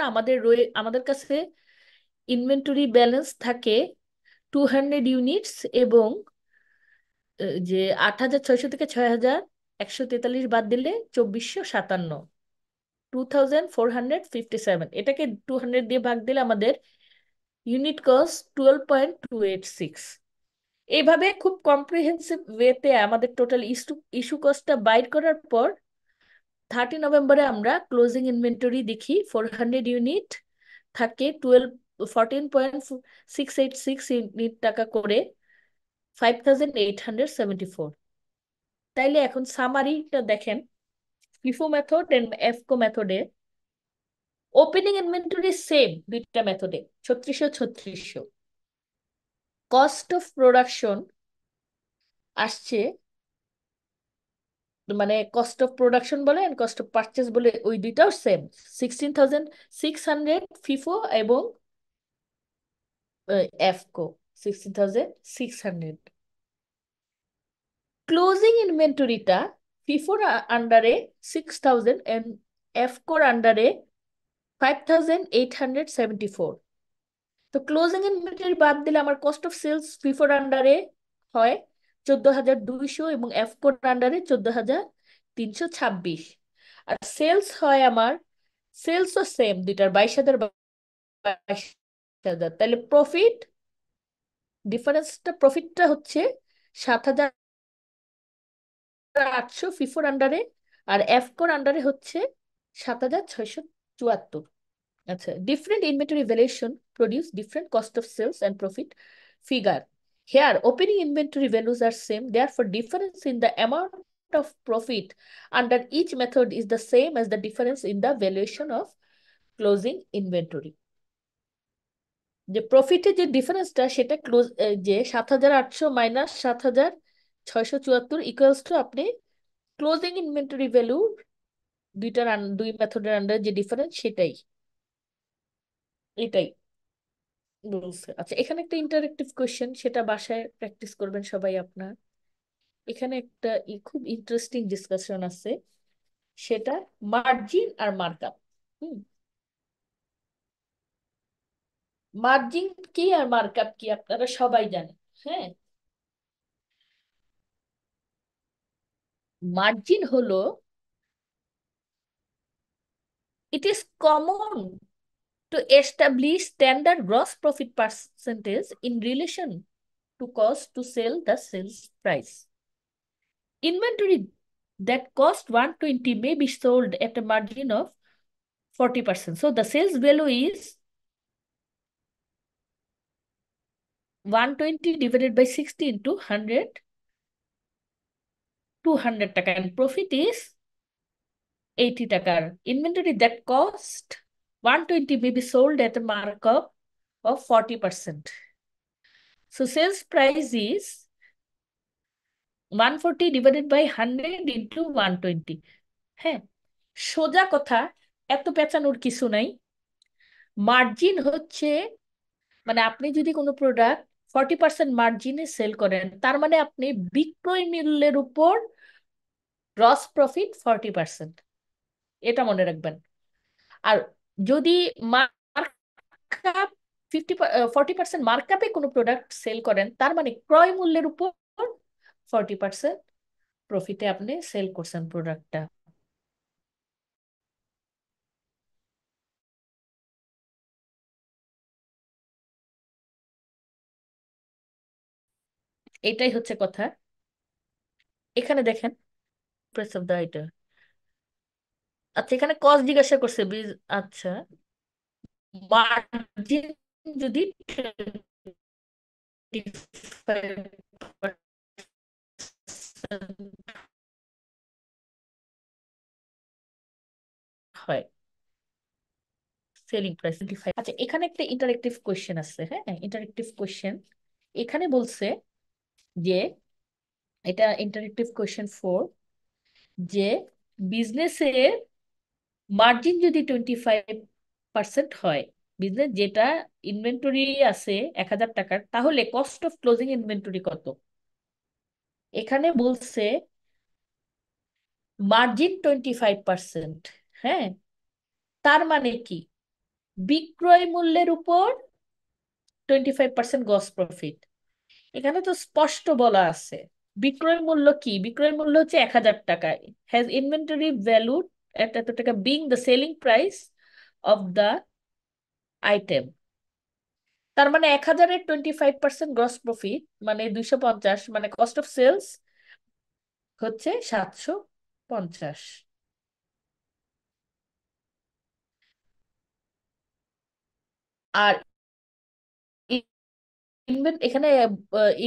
আমাদের কাছে ইনভেন্টরি ব্যালেন্স থাকে 200 ইউনিটস, এবং যে 8,600 থেকে 6,143 বাদ দিলে 2,457, 2,457, এটাকে 200 দিয়ে ভাগ দিলে আমাদের ইউনিট কস্ট 12.286। এইভাবে খুব কম্প্রিহেন্সিভ ওয়েতে আমাদের টোটাল ইস্যু কস্টটা বাইর করার পর 30 নভেম্বরে আমরা ক্লোজিং ইনভেন্টরি দেখি 400 ইউনিট থাকে, 14.686 ইউনিট টাকা করে, 5,874। তাইলে এখন সামারিটা দেখেন, ফিফো মেথড এন্ড এফকো মেথডে ওপেনিং ইনভেন্টরি সেম দুইটা মেথডে 3600 3600। কস্ট অফ প্রোডাকশন আসছে, মানে কস্ট অফ প্রোডাকশন বলে কস্ট অফ পারচেস বলে, ওই দুইটাও সেম, 16,600 ফিফো এবং এফকো 16,600। ক্লোজিং ইনভেন্টরিটা ফিফোর আন্ডারে 6,000 এন্ড এফকোর আন্ডারে 5,874। তো ক্লোজিং ইনভেন্টরি বাদ দিলে আমার কস্ট অফ সেলস ফিফোর আন্ডারে হয় 14,200 এবং এফকোর আন্ডারে 14,326। আর সেলস হয় আমার, সেলসও সেম দুইটার 22,000 22,000। তাহলে প্রফিটটা হচ্ছে 7,800 ফিফোর আন্ডারে, আর এফকোর আন্ডারে হচ্ছে 7,674। আচ্ছা, different inventory valuation produce different cost of sales and profit figure. Here, opening inventory values are same. Therefore, difference in the amount of profit under each method is the same as the difference in the valuation of closing inventory. যে প্রফিটের যে ডিফারেন্সটা সেটা যে 7,800 minus 7,674 equals to আপনি closing inventory value দুই মেথডের under যে ডিফারেন্স সেটাই, এটাই বলছে। আচ্ছা, এখানে একটা ইন্টারেক্টিভ কোশ্চেন, সেটা বাসায় প্র্যাকটিস করবেন সবাই আপনার। এখানে একটা খুব ইন্টারেস্টিং ডিসকাশন আছে, সেটা মার্জিন আর মার্কআপ। হুম, মার্জিন কি আর মার্কআপ কি আপনারা সবাই জানেন। হ্যাঁ, মার্জিন হলো, it is common to establish standard gross profit percentage in relation to cost to sell the sales price. Inventory that cost 120 may be sold at a margin of 40%. So the sales value is 120 divided by 60 into 100, 200 টাকা, and profit is 80 টাকা. Inventory that cost 120 may be sold at a markup of 40%. So sales price is 140 divided by 100 into 120. হ্যাঁ, সোজা কথা, এত পেঁচানোর কিছু নাই। Margin হচ্ছে, মানে আপনি যদি কোনো প্রোডাক্ট 40% মার্জিনে সেল করেন, তার মানে আপনি বিক্রয় মূল্যের উপর গ্রস প্রফিট 40%, এটা মনে রাখবেন। আর যদি মার্কআপ 40% মার্কআপে কোনো প্রোডাক্ট সেল করেন, তার মানে ক্রয় মূল্যের উপর 40% প্রফিটে আপনি সেল করছেন প্রোডাক্টটা। এটাই হচ্ছে কথা। এখানে দেখেন প্রাইস অফ দ্য আইটেম। আচ্ছা, এখানে কস্ট জিজ্ঞাসা করছে আচ্ছা, মার্জিন যদি 25% হয়, সেলিং প্রাইস 25। আচ্ছা, এখানে একটা ইন্টারেক্টিভ কোয়েশ্চেন আছে। হ্যাঁ, ইন্টারেক্টিভ কোয়েশ্চেন এখানে বলছে যে, এটা ইন্টারেক্টিভ কোয়েশ্চেন 4, যে বিজনেসের মার্জিন যদি 25% হয়, বিজনেস যেটা ইনভেন্টরি আছে 1,000 টাকার, তাহলে কস্ট অফ ক্লোজিং ইনভেন্টরি কত? এখানে বলছে মার্জিন 25%। হ্যাঁ, তার মানে কি? বিক্রয় মূল্যের উপর 25% গ্রস প্রফিট। এখানে তো স্পষ্ট বলা আছে বিক্রয় মূল্য কি। বিক্রয় মূল্য হচ্ছে 1,000 টাকায়, হ্যাজ ইনভেন্টরি ভ্যালু এত এত টাকা, being the selling price of the item. তার মানে 1,000-এর 25% গ্রস প্রফিট মানে 250, মানে কস্ট অফ সেলস হচ্ছে 750। আর এখানে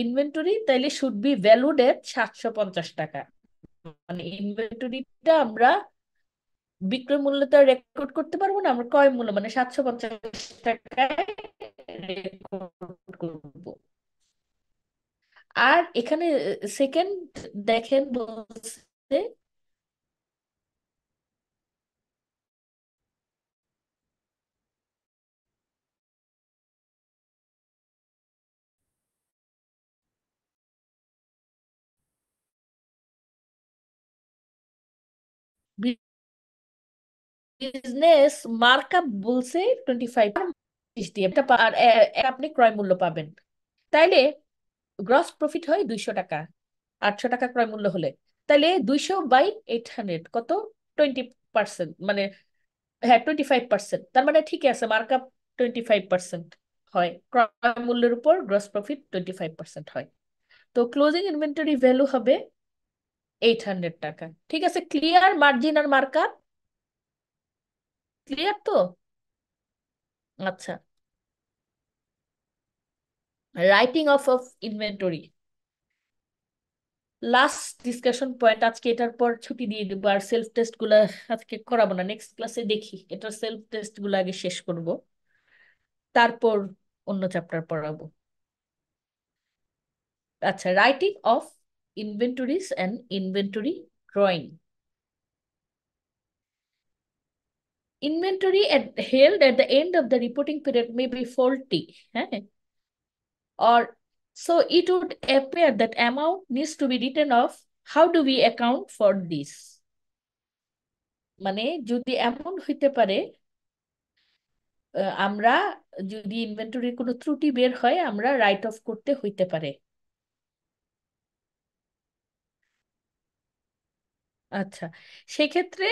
ইনভেন্টরি তাইলে শুড বি ভ্যালুড এট 750 টাকা। মানে ইনভেন্টরিটা আমরা বিক্রয় মূল্য তো রেকর্ড করতে পারবো না, আমরা ক্রয় মূল্য মানে 750 টাকায় রেকর্ড করবো। আর এখানে সেকেন্ড দেখেন বলছে বিজনেস মার্কআপ বলছে 25 দিয়ে আর আপনি ক্রয় মূল্য পাবেন। তাইলে গ্রস প্রফিট হয় 200 টাকা, 800 টাকা ক্রয় মূল্য হলে। তাইলে 200/800 কত? 20%, মানে হ্যাঁ 25%। তার মানে ঠিকই আছে, মার্কআপ 25% হয়, ক্রয় মূল্যের উপর গ্রস প্রফিট 25% হয়। তো ক্লোজিং ইনভেন্টরি ভ্যালু হবে 800 টাকা। ঠিক আছে, ক্লিয়ার মার্জিন আর মার্কআপ? ক্লিয়ার তো? আচ্ছা, writing of of inventory last discussion point আজকে। এটার পর ছুটি দিয়ে দেবো, আর সেলফ টেস্ট গুলা আজকে করাবো না, নেক্সট ক্লাসে দেখি। এটার সেলফ টেস্ট গুলো আগে শেষ করব, তারপর অন্য চ্যাপ্টার পড়াবো। আচ্ছা, writing off inventories and inventory drawing. Inventory held at the end of the reporting period may be faulty, হ্যাঁ, or so it would appear that amount needs to be written off. How do we account for this? মানে যদি এমন হইতে পারে, আমরা যদি ইনভেন্টরির কোনো ত্রুটি বের হয়, আমরা রাইট অফ করতে হইতে পারে। আচ্ছা, সেক্ষেত্রে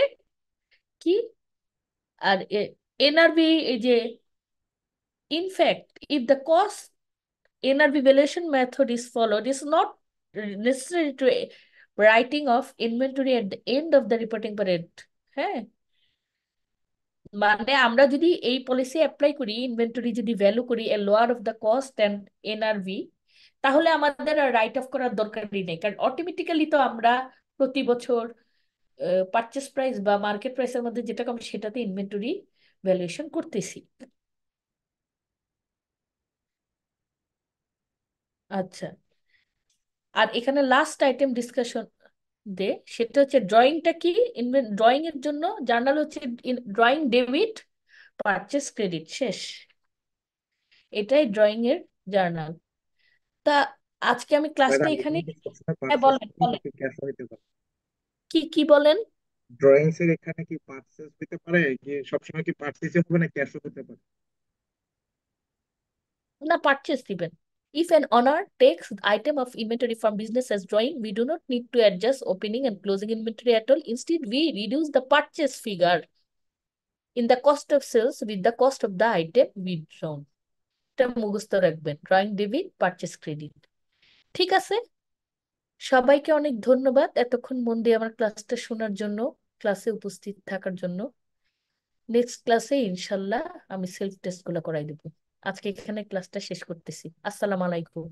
কি? আর এনআরভি, এই যে in fact if the cost NRV valuation method is followed, it's not necessary to writing of inventory at the end of the reporting period. হ্যাঁ, মানে আমরা যদি এই পলিসি অ্যাপ্লাই করি, ইনভেন্টরি যদি ভ্যালু করি a lower of the cost and NRV, তাহলে আমাদের আর রাইট অফ করার দরকারই নেই, কারণ অটোমেটিক্যালি তো আমরা প্রতি বছর পারচেস প্রাইস বা মার্কেট প্রাইসের মধ্যে যেটা কম সেটাতে ইনভেন্টরি ভ্যালুয়েশন করতেছি। আচ্ছা, আর এখানে লাস্ট আইটেম ডিসকাশন দে, সেটা হচ্ছে ড্রয়িংটা কি। ড্রয়িং এর জন্য জার্নাল হচ্ছে ড্রয়িং ডেবিট পারচেস ক্রেডিট, শেষ। এটাই ড্রয়িং এর জার্নাল। তা আজকে আমি ক্লাসটা ম্যাডাম এখানে। এখানে কি সবসময় হ্যাঁ, পার্সেস বলেন নাকি বলেন, নাকি ক্যাশ হইতে পারে? কি কি বলেন? ড্রয়িংস এর এখানে কি পার্সেস হইতে পারে, কি সবসময় কি পার্সেসই হবে না ক্যাশও হতে পারে? না, পারচেস দিবেন। If an owner takes item of inventory from business as drawing, we do not need to adjust opening and closing inventory at all. Instead, we reduce the purchase figure in the cost of sales with the cost of the item withdrawn. এটা মুখস্থ রাখবেন, drawing debit, purchase credit. ঠিক আছে, সবাইকে অনেক ধন্যবাদ এতক্ষণ মন দিয়ে আমার ক্লাসটা শোনার জন্য, ক্লাসে উপস্থিত থাকার জন্য। নেক্সট ক্লাসে ইনশাল্লাহ আমি সেলফ টেস্ট গুলো করাই দেবো। আজকে এখানে ক্লাসটা শেষ করতেছি। আসসালামু আলাইকুম।